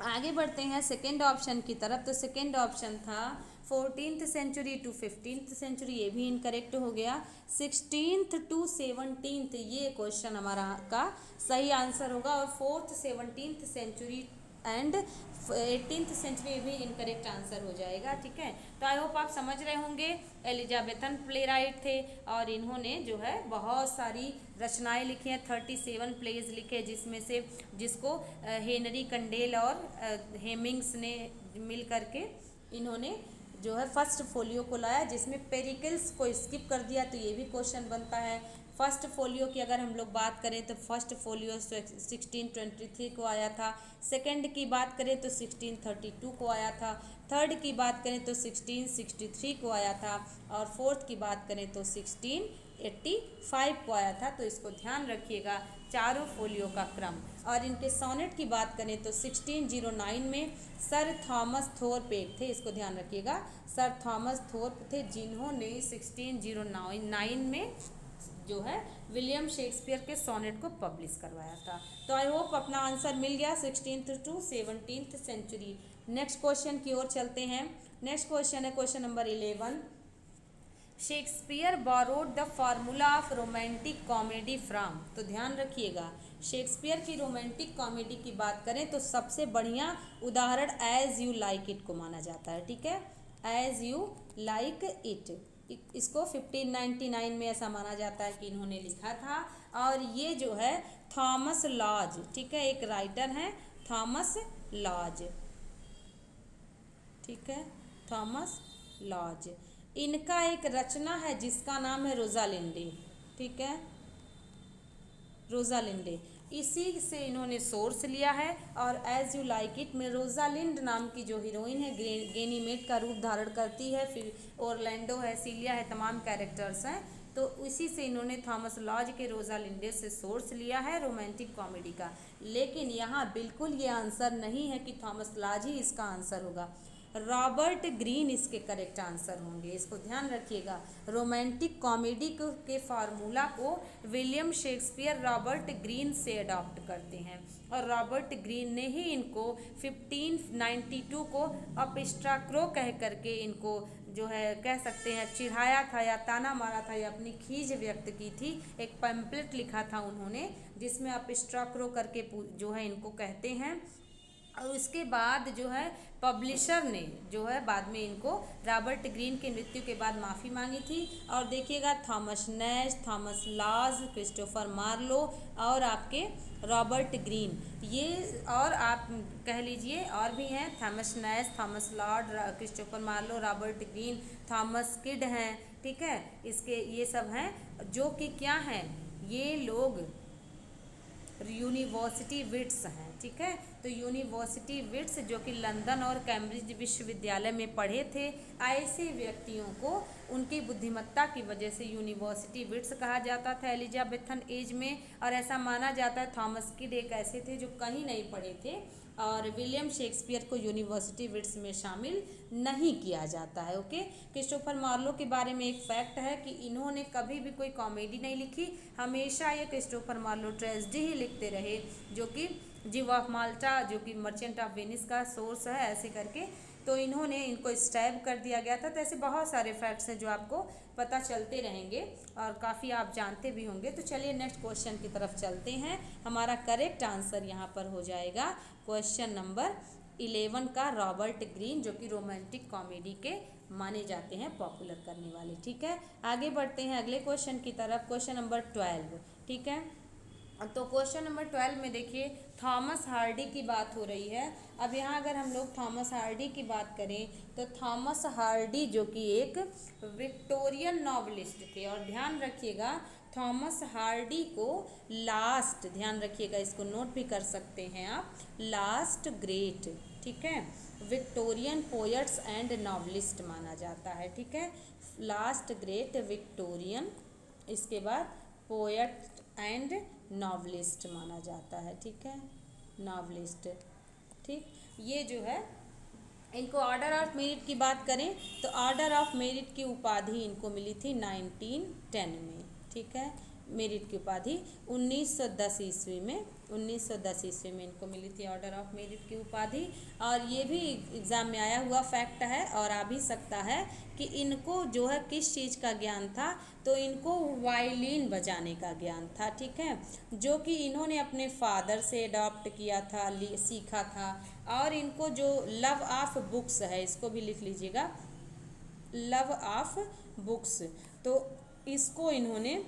आगे बढ़ते हैं सेकेंड ऑप्शन की तरफ। तो सेकेंड ऑप्शन था 14th century to 15th century, ये भी इनकरेक्ट हो गया। 16th टू 17th ये क्वेश्चन हमारा का सही आंसर होगा, और 4th 17th century and 18th century भी इनकरेक्ट आंसर हो जाएगा, ठीक है। तो आई होप आप समझ रहे होंगे। एलिजाबेथन प्लेराइट थे और इन्होंने जो है बहुत सारी रचनाएं लिखी हैं, 37 प्लेज लिखे, जिसमें से जिसको हेनरी कंडेल और हेमिंग्स ने मिल करके इन्होंने जो है फर्स्ट फोलियो को लाया, जिसमें पेरिकल्स को स्किप कर दिया। तो ये भी क्वेश्चन बनता है। फर्स्ट फोलियो की अगर हम लोग बात करें तो फर्स्ट फोलियो 1623 को आया था। सेकंड की बात करें तो 1632 को आया था। थर्ड की बात करें तो 1663 को आया था, और फोर्थ की बात करें तो 1685 को आया था। तो इसको ध्यान रखिएगा, चारों फोलियो का क्रम। और इनके सोनेट की बात करें तो 1609 में सर थॉमस थोरपेक थे, इसको ध्यान रखिएगा, सर थॉमस थोरप थे जिन्होंने 1609 में जो है विलियम शेक्सपियर के सोनेट को पब्लिश करवाया था। तो आई होप अपना आंसर मिल गया 16th to 17th century. Next question की ओर चलते हैं। नेक्स्ट क्वेश्चन है question number 11। Shakespeare borrowed the formula of romantic comedy from. तो ध्यान रखिएगा, शेक्सपियर की रोमांटिक कॉमेडी की बात करें तो सबसे बढ़िया उदाहरण एज यू लाइक इट को माना जाता है, ठीक है, एज यू लाइक इट। इसको 1599 में ऐसा माना जाता है कि इन्होंने लिखा था। और ये जो है थॉमस लॉज, ठीक है, एक राइटर हैं थॉमस लॉज, ठीक है, थॉमस लॉज। इनका एक रचना है जिसका नाम है रोजालिंडे, ठीक है, रोजालिंडे। इसी से इन्होंने सोर्स लिया है। और एज यू लाइक इट में रोजालिंड नाम की जो हीरोइन है गैनीमेड का रूप धारण करती है, फिर ओरलैंडो है, सीलिया है, तमाम कैरेक्टर्स हैं। तो इसी से इन्होंने थॉमस लॉज के रोजालिंडे से सोर्स लिया है रोमांटिक कॉमेडी का। लेकिन यहाँ बिल्कुल ये आंसर नहीं है कि थॉमस लॉज ही इसका आंसर होगा। रॉबर्ट ग्रीन इसके करेक्ट आंसर होंगे, इसको ध्यान रखिएगा। रोमांटिक कॉमेडी के फार्मूला को विलियम शेक्सपियर रॉबर्ट ग्रीन से अडॉप्ट करते हैं और रॉबर्ट ग्रीन ने ही इनको 1592 को अपस्ट्राक्रो कह करके इनको जो है कह सकते हैं चिढ़ाया था या ताना मारा था या अपनी खीज व्यक्त की थी। एक पैम्पलेट लिखा था उन्होंने जिसमें अपस्ट्राक्रो करके जो है इनको कहते हैं। और उसके बाद जो है पब्लिशर ने जो है बाद में इनको रॉबर्ट ग्रीन की मृत्यु के बाद माफ़ी मांगी थी। और देखिएगा Thomas Nash, Thomas Lodge, Christopher Marlowe और आपके रॉबर्ट ग्रीन, ये और आप कह लीजिए और भी हैं, Thomas Nash, Thomas Lord, Christopher Marlowe, Robert Greene, Thomas Kyd हैं, ठीक है। इसके ये सब हैं जो कि क्या हैं, ये लोग यूनिवर्सिटी विट्स हैं, ठीक है। तो यूनिवर्सिटी विट्स जो कि लंदन और कैम्ब्रिज विश्वविद्यालय में पढ़े थे, ऐसे व्यक्तियों को उनकी बुद्धिमत्ता की वजह से यूनिवर्सिटी विट्स कहा जाता था एलिजाबेथन एज में। और ऐसा माना जाता है थॉमस किड एक ऐसे थे जो कहीं नहीं पढ़े थे और विलियम शेक्सपियर को यूनिवर्सिटी विट्स में शामिल नहीं किया जाता है। ओके। क्रिस्टोफर मार्लो के बारे में एक फैक्ट है कि इन्होंने कभी भी कोई कॉमेडी नहीं लिखी, हमेशा ये क्रिस्टोफर मार्लो ट्रेजेडी ही लिखते रहे, जो कि जीव ऑफ माल्टा जो कि मर्चेंट ऑफ वेनिस का सोर्स है ऐसे करके। तो इन्होंने इनको स्टैब कर दिया गया था। तो ऐसे बहुत सारे फैक्ट्स हैं जो आपको पता चलते रहेंगे और काफ़ी आप जानते भी होंगे। तो चलिए नेक्स्ट क्वेश्चन की तरफ चलते हैं। हमारा करेक्ट आंसर यहाँ पर हो जाएगा क्वेश्चन नंबर 11 का रॉबर्ट ग्रीन, जो कि रोमांटिक कॉमेडी के माने जाते हैं पॉपुलर करने वाले, ठीक है। आगे बढ़ते हैं अगले क्वेश्चन की तरफ, क्वेश्चन नंबर 12, ठीक है। तो क्वेश्चन नंबर 12 में देखिए थॉमस हार्डी की बात हो रही है। अब यहाँ अगर हम लोग थॉमस हार्डी की बात करें तो थॉमस हार्डी जो कि एक विक्टोरियन नॉवलिस्ट थे, और ध्यान रखिएगा थॉमस हार्डी को लास्ट, ध्यान रखिएगा इसको नोट भी कर सकते हैं आप, लास्ट ग्रेट, ठीक है, विक्टोरियन पोएट्स एंड नॉवलिस्ट माना जाता है, ठीक है। लास्ट ग्रेट विक्टोरियन, इसके बाद पोएट एंड नॉवलिस्ट माना जाता है, ठीक है, नॉवलिस्ट, ठीक। ये जो है इनको ऑर्डर ऑफ मेरिट की बात करें तो ऑर्डर ऑफ मेरिट की उपाधि इनको मिली थी 1910 में, ठीक है। मेरिट की उपाधि 1910 ईस्वी में, 1910 ईस्वी में इनको मिली थी ऑर्डर ऑफ मेरिट की उपाधि। और ये भी एग्ज़ाम में आया हुआ फैक्ट है और आ भी सकता है कि इनको जो है किस चीज़ का ज्ञान था, तो इनको वायलिन बजाने का ज्ञान था, ठीक है, जो कि इन्होंने अपने फादर से अडॉप्ट किया था, सीखा था। और इनको जो लव ऑफ बुक्स है, इसको भी लिख लीजिएगा, लव ऑफ बुक्स, तो इसको इन्होंने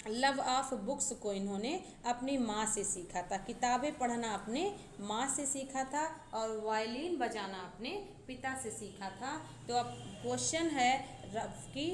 लव ऑफ बुक्स को इन्होंने अपनी माँ से सीखा था, किताबें पढ़ना अपने माँ से सीखा था और वायलिन बजाना अपने पिता से सीखा था। तो अब क्वेश्चन है कि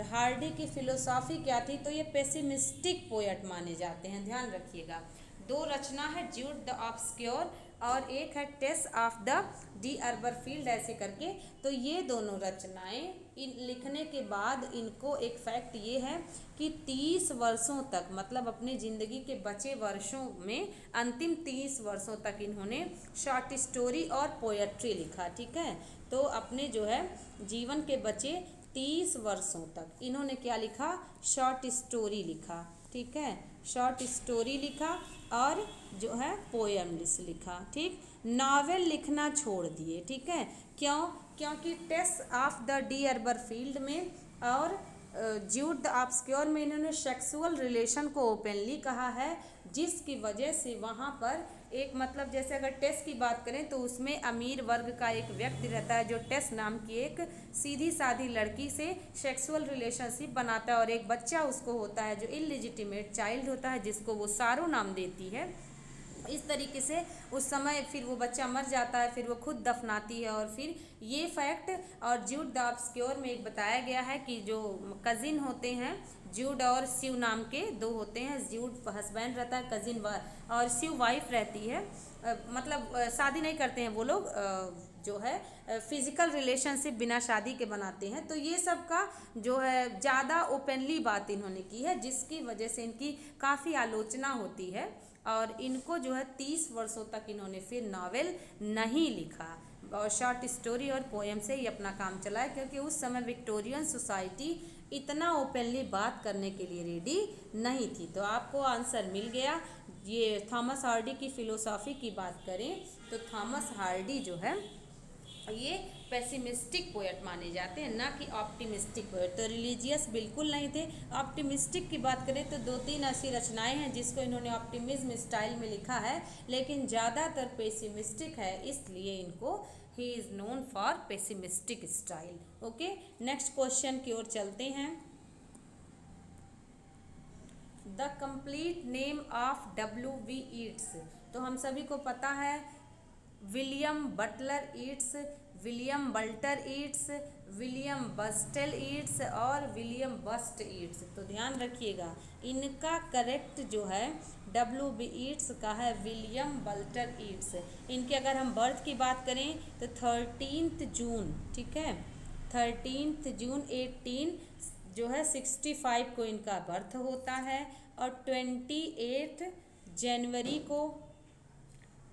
हार्डी की फिलोसॉफी क्या थी, तो ये पेसिमिस्टिक पोएट माने जाते हैं, ध्यान रखिएगा। दो रचना है ज्यूड द ऑब्सक्योर और एक है टेस ऑफ द डी अर्बरफील्ड ऐसे करके। तो ये दोनों रचनाएं लिखने के बाद इनको एक फैक्ट ये है कि 30 वर्षों तक, मतलब अपनी ज़िंदगी के बचे वर्षों में अंतिम 30 वर्षों तक इन्होंने शॉर्ट स्टोरी और पोएट्री लिखा, ठीक है। तो अपने जो है जीवन के बचे 30 वर्षों तक इन्होंने क्या लिखा, शॉर्ट स्टोरी लिखा, ठीक है, शॉर्ट स्टोरी लिखा और जो है पोएम्स लिखा, ठीक। नावल लिखना छोड़ दिए, ठीक है, क्यों, क्योंकि टेस ऑफ द डी अर्बरफील्ड में और ज्यूड द ऑब्सक्योर में इन्होंने सेक्सुअल रिलेशन को ओपनली कहा है, जिसकी वजह से वहाँ पर एक, मतलब जैसे अगर टेस की बात करें तो उसमें अमीर वर्ग का एक व्यक्ति रहता है जो टेस नाम की एक सीधी सादी लड़की से सेक्सुअल रिलेशनशिप बनाता है और एक बच्चा उसको होता है जो इलिजिटिमेट चाइल्ड होता है जिसको वो सारो नाम देती है। इस तरीके से उस समय फिर वो बच्चा मर जाता है, फिर वो खुद दफनाती है। और फिर ये फैक्ट और ज्यूड द ऑब्सक्योर में एक बताया गया है कि जो कज़िन होते हैं, ज्यूड और शिव नाम के दो होते हैं, ज्यूड हस्बैंड रहता है, कज़िन और शिव वाइफ रहती है, मतलब शादी नहीं करते हैं वो लोग, जो है फिजिकल रिलेशनशिप बिना शादी के बनाते हैं। तो ये सब का जो है ज़्यादा ओपनली बात इन्होंने की है, जिसकी वजह से इनकी काफ़ी आलोचना होती है और इनको जो है 30 वर्षों तक इन्होंने फिर नावल नहीं लिखा, और शॉर्ट स्टोरी और पोएम से ही अपना काम चलाया, क्योंकि उस समय विक्टोरियन सोसाइटी इतना ओपनली बात करने के लिए रेडी नहीं थी। तो आपको आंसर मिल गया। ये थॉमस हार्डी की फ़िलोसॉफ़ी की बात करें तो थॉमस हार्डी जो है ये पेसिमिस्टिक पोएट माने जाते हैं, ना कि ऑप्टिमिस्टिक पोएट। तो रिलीजियस बिल्कुल नहीं थे। ऑप्टिमिस्टिक की बात करें तो 2-3 ऐसी रचनाएं हैं जिसको इन्होंने ऑप्टिमिज्म स्टाइल में लिखा है, लेकिन ज़्यादातर पेसिमिस्टिक है, इसलिए इनको he is known for pessimistic style. Okay, next question की ओर चलते हैं। The complete name of W.B. Yeats. तो हम सभी को पता है William Butler Yeats, William Bulter Yeats, William Bustle Yeats और विलियम बस्ट ईट्स। तो ध्यान रखिएगा, इनका करेक्ट जो है W.B. ईट्स का है विलियम बल्टर ईट्स। इनके अगर हम बर्थ की बात करें तो 13 जून, ठीक है, 13 जून 1865 को इनका बर्थ होता है, और 28 जनवरी को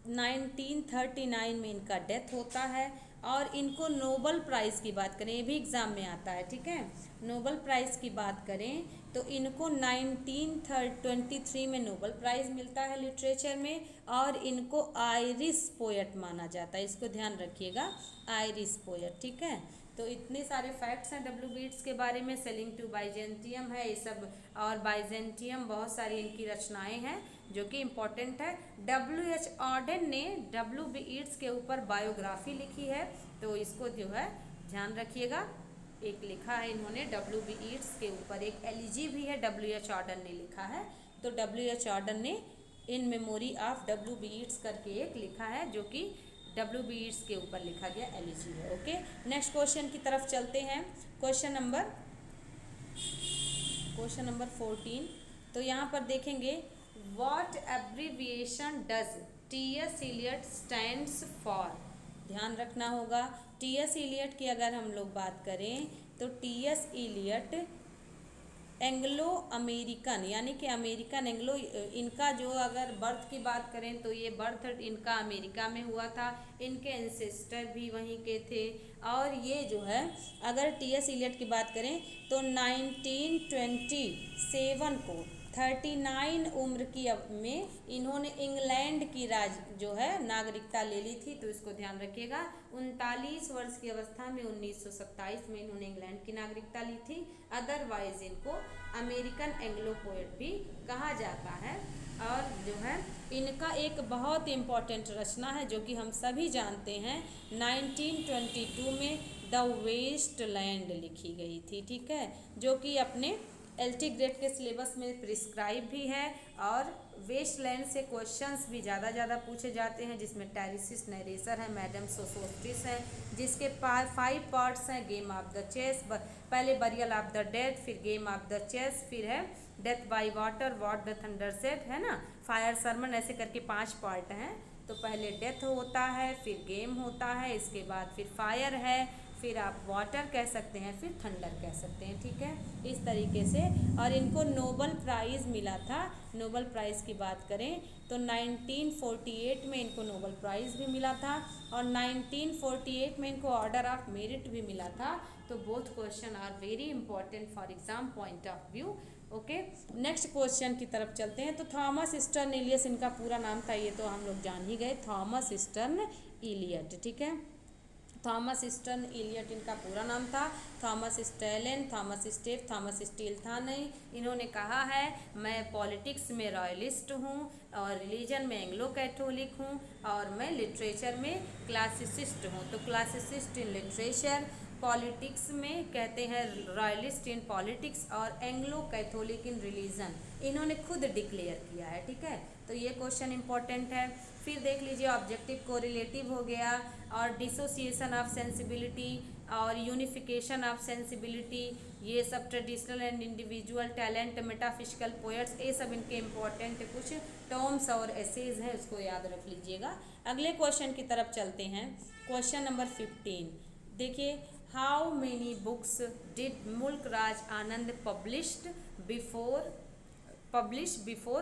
1939 में इनका डेथ होता है। और इनको नोबल प्राइज़ की बात करें, ये भी एग्ज़ाम में आता है, ठीक है, नोबल प्राइज़ की बात करें तो इनको 1923 में नोबल प्राइज़ मिलता है लिटरेचर में, और इनको आयरिश पोएट माना जाता है। इसको ध्यान रखिएगा, आयरिश पोएट, ठीक है। तो इतने सारे फैक्ट्स हैं W.B. ईट्स के बारे में। सेलिंग टू बाइजेंटियम है ये सब, और बाइजेंटियम बहुत सारी इनकी रचनाएं हैं जो कि इम्पोर्टेंट है। W.H. ऑर्डन ने W.B. ईट्स के ऊपर बायोग्राफी लिखी है, तो इसको जो है ध्यान रखिएगा। एक लिखा है इन्होंने W.B. ईट्स के ऊपर, एक एलिजी भी है W.H. ऑर्डन ने लिखा है। तो W.H. ऑर्डन ने in memory of W.B. Yeats करके एक लिखा है, जो कि W.B. ईट्स के ऊपर लिखा गया एलिजी है। ओके, नेक्स्ट क्वेश्चन की तरफ चलते हैं। Question number 14। तो यहाँ पर देखेंगे, what abbreviation does T.S. Eliot stands for. ध्यान रखना होगा, T.S. इलियट की अगर हम लोग बात करें तो T.S. इलियट एंग्लो अमेरिकन, यानी कि अमेरिकन एंग्लो, इनका जो अगर बर्थ की बात करें तो ये बर्थ इनका अमेरिका में हुआ था, इनके एंसेस्टर भी वहीं के थे। और ये जो है अगर T.S. इलियट की बात करें तो 1927 को 39 उम्र की में इन्होंने इंग्लैंड की जो है नागरिकता ले ली थी। तो इसको ध्यान रखिएगा, 39 वर्ष की अवस्था में 1927 में इन्होंने इंग्लैंड की नागरिकता ली थी। अदरवाइज इनको अमेरिकन एंग्लो पोएट भी कहा जाता है। और जो है इनका एक बहुत इम्पॉर्टेंट रचना है जो कि हम सभी जानते हैं, 1922 में द वेस्टलैंड लिखी गई थी, ठीक है, जो कि अपने LT ग्रेड के सिलेबस में प्रिस्क्राइब भी है। और वेस्टलैंड से क्वेश्चंस भी ज़्यादा पूछे जाते हैं, जिसमें टैरिसिस नरेसर है, मैडम सोसोस्ट्रिस है, जिसके 5 पार्ट्स हैं। गेम ऑफ द चेस, पहले बरियल ऑफ द डेथ, फिर गेम ऑफ द चेस, फिर है death by water, what the thunder said, है ना, फायर सरमन, ऐसे करके 5 पार्ट हैं। तो पहले डेथ होता है, फिर गेम होता है, इसके बाद फिर फायर है, फिर आप वाटर कह सकते हैं, फिर थंडर कह सकते हैं, ठीक है, इस तरीके से। और इनको नोबल प्राइज़ मिला था। नोबल प्राइज़ की बात करें तो 1948 में इनको नोबल प्राइज़ भी मिला था, और 1948 में इनको ऑर्डर ऑफ मेरिट भी मिला था। तो both question are very important for exam point of view. Okay, next question की तरफ चलते हैं। तो थॉमस स्टर्न इलियट इनका पूरा नाम था, ये तो हम लोग जान ही गए, थॉमस स्टर्न इलियट, ठीक है। थॉमस स्टर्न इलियट इनका पूरा नाम था। Thomas Stalin, Thomas state, Thomas steel था नहीं। इन्होंने कहा है मैं पॉलिटिक्स में रॉयलिस्ट हूँ, और रिलीजन में एंग्लो कैथोलिक हूँ, और मैं लिटरेचर में क्लासिसिस्ट हूँ। तो क्लासिसिस्ट इन लिटरेचर, पॉलिटिक्स में कहते हैं रॉयलिस्ट इन पॉलिटिक्स, और एंग्लो कैथोलिक इन रिलीजन इन्होंने खुद डिक्लेयर किया है, ठीक है। तो ये क्वेश्चन इंपॉर्टेंट है। फिर देख लीजिए, ऑब्जेक्टिव कोरिलेटिव हो गया, और डिसोसिएशन ऑफ सेंसिबिलिटी, और यूनिफिकेशन ऑफ सेंसिबिलिटी, ये सब traditional and individual talent, metaphysical poets, ये सब इनके इम्पोर्टेंट कुछ टर्म्स और एसेज हैं, उसको याद रख लीजिएगा। अगले क्वेश्चन की तरफ चलते हैं। क्वेश्चन नंबर 15 देखिए, हाउ मेनी बुक्स डिड मुल्क राज आनंद पब्लिश्ड बिफोर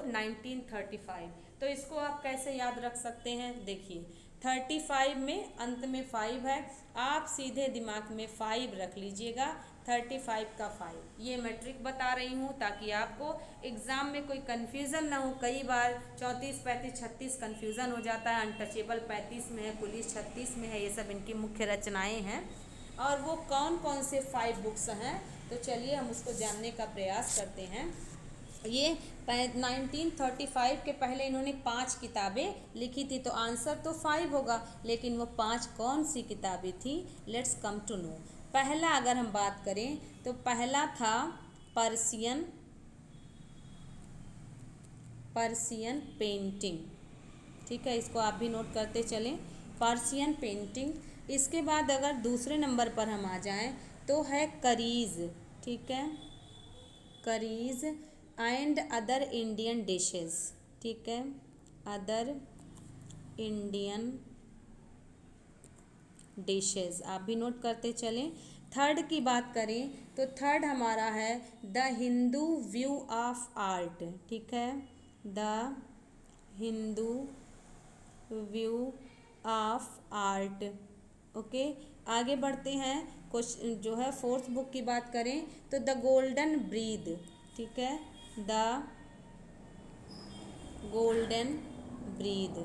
1935। तो इसको आप कैसे याद रख सकते हैं, देखिए, 35 में अंत में 5 है, आप सीधे दिमाग में 5 रख लीजिएगा, 35 का 5। ये मैं ट्रिक बता रही हूँ ताकि आपको एग्ज़ाम में कोई कन्फ्यूज़न ना हो। कई बार 34, 35, 36 कन्फ्यूज़न हो जाता है। अनटचेबल 35 में है, पुलिस 36 में है, ये सब इनकी मुख्य रचनाएँ हैं। और वो कौन कौन से 5 बुक्स हैं, तो चलिए हम उसको जानने का प्रयास करते हैं। ये 1935 के पहले इन्होंने 5 किताबें लिखी थी, तो आंसर तो 5 होगा, लेकिन वो 5 कौन सी किताबें थी, लेट्स कम टू नो। पहला अगर हम बात करें तो पहला था पर्शियन पेंटिंग। ठीक है, इसको आप भी नोट करते चलें, पर्शियन पेंटिंग। इसके बाद अगर दूसरे नंबर पर हम आ जाएं तो है करीज़। ठीक है, curries and other Indian dishes. ठीक है, अदर इंडियन डिशेस आप भी नोट करते चलें। थर्ड की बात करें तो थर्ड हमारा है the Hindu view of art. ठीक है, the Hindu view of art. Okay, आगे बढ़ते हैं। क्वेश्चन जो है फोर्थ बुक की बात करें तो द गोल्डन ब्रीद। ठीक है, द गोल्डन ब्रीद।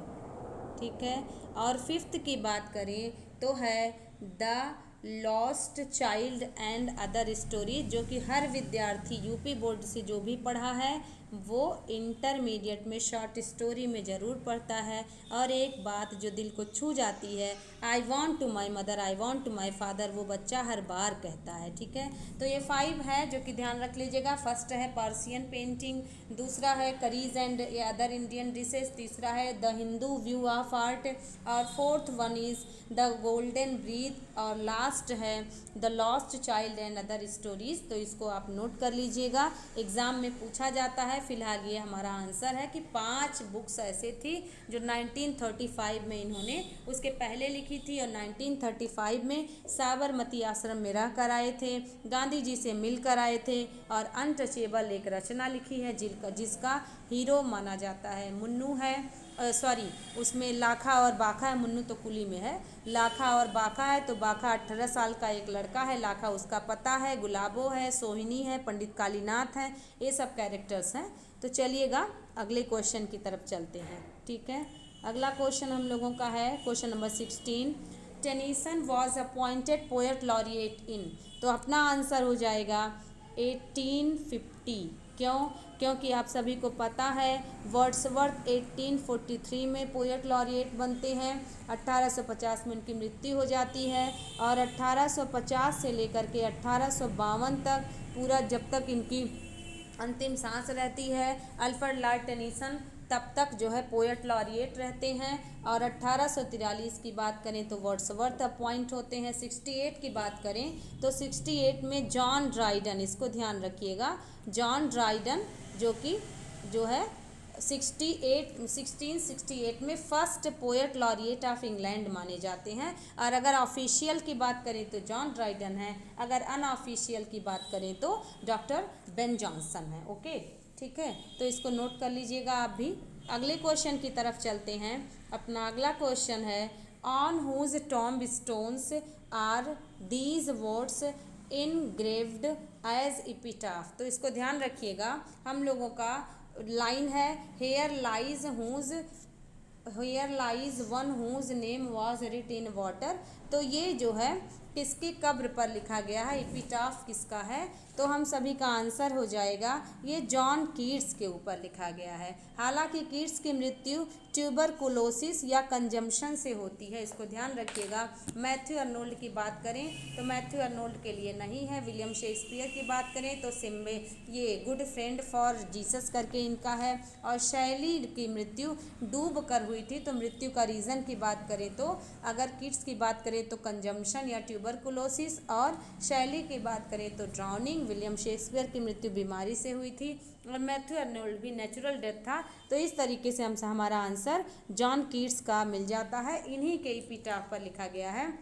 ठीक है, और फिफ्थ की बात करें तो है the lost child and other story, जो कि हर विद्यार्थी यूपी बोर्ड से जो भी पढ़ा है वो इंटरमीडिएट में शॉर्ट स्टोरी में ज़रूर पढ़ता है। और एक बात जो दिल को छू जाती है, I want to my mother, I want to my father, वो बच्चा हर बार कहता है। ठीक है, तो ये 5 है जो कि ध्यान रख लीजिएगा। फर्स्ट है पर्शियन पेंटिंग, दूसरा है curries and other Indian dishes, तीसरा है the Hindu view of art, और fourth one is the golden breath, और लास्ट है the lost child and other stories. तो इसको आप नोट कर लीजिएगा, एग्ज़ाम में पूछा जाता है। फिलहाल ये हमारा आंसर है कि 5 बुक्स ऐसे थी जो 1935 में इन्होंने उसके पहले लिखी थी, और 1935 में साबरमती आश्रम में रह कर आए थे, गांधी जी से मिल कर आए थे, और अनटचेबल एक रचना लिखी है जिसका हीरो माना जाता है मुन्नू है, सॉरी उसमें लाखा और बाखा है, मुन्नू तो कुली में है, लाखा और बाखा है। तो बाखा 18 साल का एक लड़का है, लाखा उसका पता है, गुलाबो है, सोहिनी है, पंडित कालीनाथ हैं, ये सब कैरेक्टर्स हैं। तो चलिएगा अगले क्वेश्चन की तरफ चलते हैं। ठीक है, अगला क्वेश्चन हम लोगों का है question number 16। Tennyson was appointed poet laureate in, तो अपना आंसर हो जाएगा 1850। क्यों? क्योंकि आप सभी को पता है वर्ड्सवर्थ 1843 में पोएट लॉरिएट बनते हैं, 1850 में उनकी मृत्यु हो जाती है, और 1850 से लेकर के 1852 तक पूरा जब तक इनकी अंतिम सांस रहती है अल्फ्रेड लॉर्ड टेनीसन तब तक जो है पोएट लॉरिएट रहते हैं। और 1843 की बात करें तो वर्ड्सवर्थ अपॉइंट होते हैं। 68 की बात करें तो 68 में जॉन ड्राइडन, इसको ध्यान रखिएगा, जॉन ड्राइडन जो है 1668 में first poet laureate of England माने जाते हैं। और अगर ऑफिशियल की बात करें तो जॉन ड्राइडन है, अगर अनऑफिशियल की बात करें तो डॉक्टर बेन जॉनसन है। ओके, ठीक है, तो इसको नोट कर लीजिएगा आप भी। अगले क्वेश्चन की तरफ चलते हैं। अपना अगला क्वेश्चन है on whose tomb stones are these words engraved as epitaph. तो इसको ध्यान रखिएगा, हम लोगों का लाइन है here lies one whose name was writ in water. तो ये जो है किसकी कब्र पर लिखा गया है, एपिटाफ किसका है, तो हम सभी का आंसर हो जाएगा ये जॉन कीट्स के ऊपर लिखा गया है। हालांकि कीट्स की मृत्यु ट्यूबरकुलोसिस या कंजम्पशन से होती है, इसको ध्यान रखिएगा। मैथ्यू अर्नोल्ड की बात करें तो मैथ्यू अर्नोल्ड के लिए नहीं है। विलियम शेक्सपियर की बात करें तो सिम्बे ये गुड फ्रेंड फॉर जीसस करके इनका है। और शैली की मृत्यु डूब कर हुई थी। तो मृत्यु का रीज़न की बात करें तो अगर कीट्स की बात करें तो कंजम्पशन या ट्यूबरकुलोसिस, और शैली की बात करें तो ड्राउनिंग। विलियम शेक्सपियर की मृत्यु बीमारी से हुई थी, और मैथ्यू अर्नोल्ड भी नेचुरल डेथ था। तो इस तरीके से हमारा आंसर जॉन कीट्स का मिल जाता है, इन्हीं के एपिटाफ पर लिखा गया है।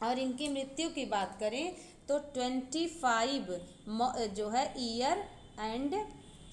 और इनकी मृत्यु की बात करें तो 25 जो है ईयर एंड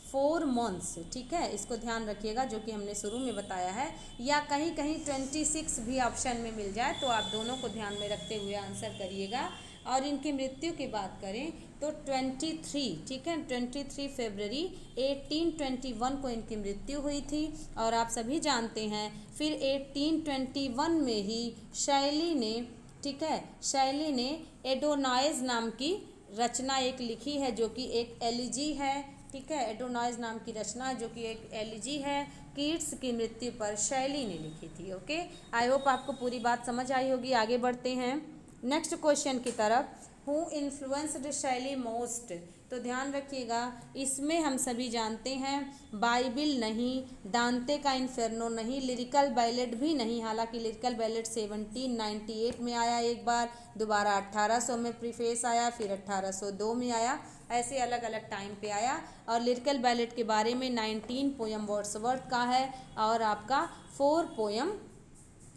4 months, ठीक है, इसको ध्यान रखिएगा, जो कि हमने शुरू में बताया है, या कहीं कहीं 26 भी ऑप्शन में मिल जाए तो आप दोनों को ध्यान में रखते हुए आंसर करिएगा। और इनकी मृत्यु की बात करें तो 23, ठीक है, 23 फरवरी 1821 को इनकी मृत्यु हुई थी। और आप सभी जानते हैं फिर 1821 में ही शैली ने, ठीक है, शैली ने एडोनाइज नाम की रचना एक लिखी है, जो कि एक एलिजी है, ठीक है, एडोनाइज नाम की रचना जो कि एक एलिजी है, कीट्स की मृत्यु पर शैली ने लिखी थी। ओके, आई होप आपको पूरी बात समझ आई होगी। आगे बढ़ते हैं नेक्स्ट क्वेश्चन की तरफ। हु इन्फ्लुएंस्ड शैली मोस्ट, तो ध्यान रखिएगा, इसमें हम सभी जानते हैं बाइबिल नहीं, दांते का इन्फेर्नो नहीं, लिरिकल बैलेट भी नहीं, हालांकि लिरिकल बैलेट 1798 में आया एक बार, दोबारा 1800 में प्रीफेस आया, फिर 1802 में आया, ऐसे अलग अलग टाइम पे आया। और लिरिकल बैलेट के बारे में 19 पोयम वर्ड्सवर्थ का है और आपका 4 पोयम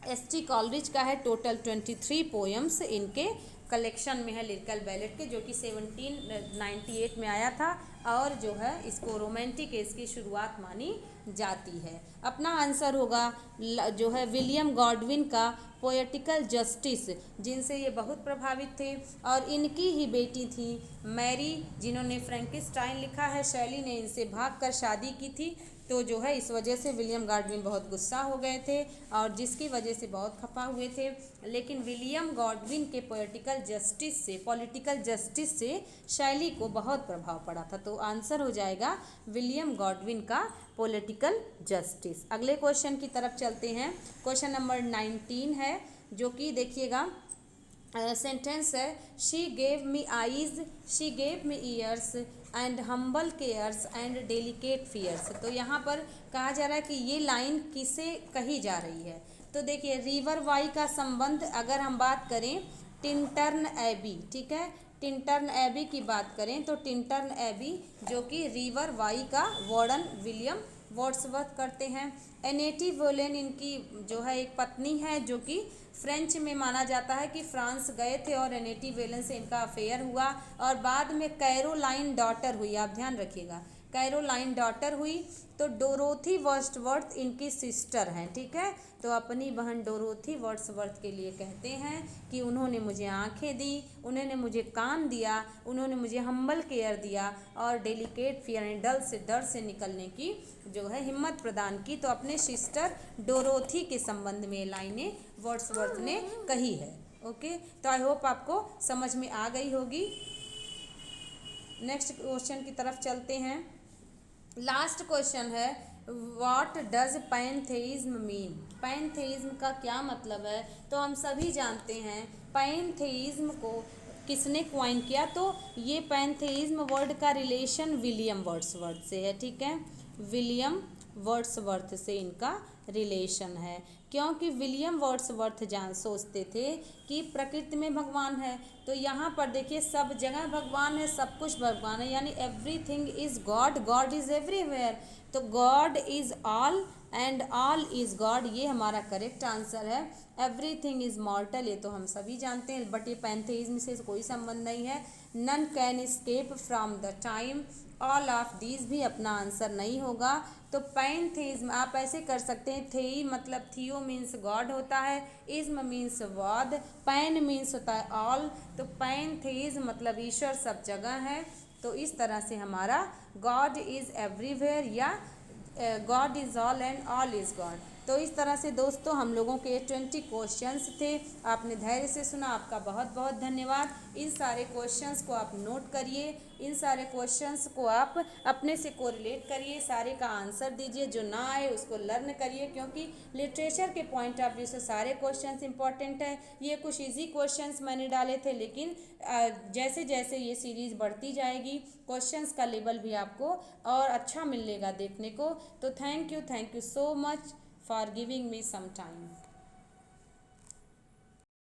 एस.टी. कॉलरिज का है। टोटल 23 पोयम्स इनके कलेक्शन में है लिरिकल बैलेट के, जो कि 1798 में आया था और जो है इसको रोमांटिक एज की शुरुआत मानी जाती है। अपना आंसर होगा जो है विलियम गॉडविन का पोएटिकल जस्टिस, जिनसे ये बहुत प्रभावित थे। और इनकी ही बेटी थी मैरी, जिन्होंने फ्रैंकेस्टाइन लिखा है, शैली ने इनसे भागकर शादी की थी, तो जो है इस वजह से विलियम गॉडविन बहुत गुस्सा हो गए थे और जिसकी वजह से बहुत खफा हुए थे। लेकिन विलियम गॉडविन के पॉलिटिकल जस्टिस से शैली को बहुत प्रभाव पड़ा था। तो आंसर हो जाएगा विलियम गॉडविन का पॉलिटिकल जस्टिस। अगले क्वेश्चन की तरफ चलते हैं। क्वेश्चन नंबर 19 है, जो कि देखिएगा सेंटेंस है, she gave me eyes, she gave me ears and humble cares and delicate fears. तो यहाँ पर कहा जा रहा है कि ये लाइन किसे कही जा रही है। तो देखिए रिवर वाई का संबंध अगर हम बात करें टिंटर्न एबी, ठीक है, टिंटर्न एबी की बात करें तो टिंटर्न एबी जो कि रिवर वाई का वार्डन विलियम वर्ड्सवर्थ करते हैं। एनेटी बोलेन इनकी जो है एक पत्नी है, जो कि फ्रेंच में माना जाता है कि फ्रांस गए थे और एनेटी बोलेन से इनका अफेयर हुआ और बाद में कैरोलाइन डॉटर हुई। आप ध्यान रखिएगा, कैरोलाइन डॉटर हुई। तो डोरोथी वर्ड्सवर्थ इनकी सिस्टर हैं, ठीक है। तो अपनी बहन डोरोथी वर्ड्सवर्थ के लिए कहते हैं कि उन्होंने मुझे आंखें दी, उन्होंने मुझे कान दिया, उन्होंने मुझे हम्बल केयर दिया और डेलिकेट फियर डर से निकलने की जो है हिम्मत प्रदान की। तो अपने सिस्टर डोरोथी के संबंध में लाइनें वर्ड्सवर्थ ने कही है। ओके, तो आई होप आपको समझ में आ गई होगी। नेक्स्ट क्वेश्चन की तरफ चलते हैं। लास्ट क्वेश्चन है, व्हाट डज पैंथेइज्म मीन, पैंथेइज्म का क्या मतलब है। तो हम सभी जानते हैं पैंथेइज्म को किसने क्वाइन किया। तो ये पैंथेइज्म वर्ड का रिलेशन विलियम वर्ड्सवर्थ से है, ठीक है, विलियम वर्ड्सवर्थ से इनका रिलेशन है, क्योंकि विलियम वर्ड्सवर्थ सोचते थे कि प्रकृति में भगवान है। तो यहाँ पर देखिए सब जगह भगवान है, सब कुछ भगवान है, यानी everything is God, God is everywhere. तो God is all and all is God, ये हमारा करेक्ट आंसर है। एवरीथिंग इज मॉर्टल, ये तो हम सभी जानते हैं, बट ये पैंथेइज्म से कोई संबंध नहीं है। None can escape from the time, all of these भी अपना आंसर नहीं होगा। तो पैंथेइज्म आप ऐसे कर सकते हैं, थेई मतलब थियो मीन्स गॉड होता है, इज्म मीन्स वाद, पैन मीन्स होता है ऑल। तो पैंथेइज्म मतलब ईश्वर सब जगह है। तो इस तरह से हमारा गॉड इज़ एवरीवेयर या God is all and all is God. तो इस तरह से दोस्तों हम लोगों के 20 क्वेश्चंस थे। आपने धैर्य से सुना, आपका बहुत बहुत धन्यवाद। इन सारे क्वेश्चंस को आप नोट करिए, इन सारे क्वेश्चंस को आप अपने से कोरिलेट करिए, सारे का आंसर दीजिए, जो ना आए उसको लर्न करिए, क्योंकि लिटरेचर के पॉइंट ऑफ व्यू से सारे क्वेश्चंस इंपॉर्टेंट हैं। ये कुछ इजी क्वेश्चंस मैंने डाले थे, लेकिन जैसे जैसे ये सीरीज़ बढ़ती जाएगी क्वेश्चंस का लेवल भी आपको और अच्छा मिलेगा देखने को। तो thank you so much for giving me some time.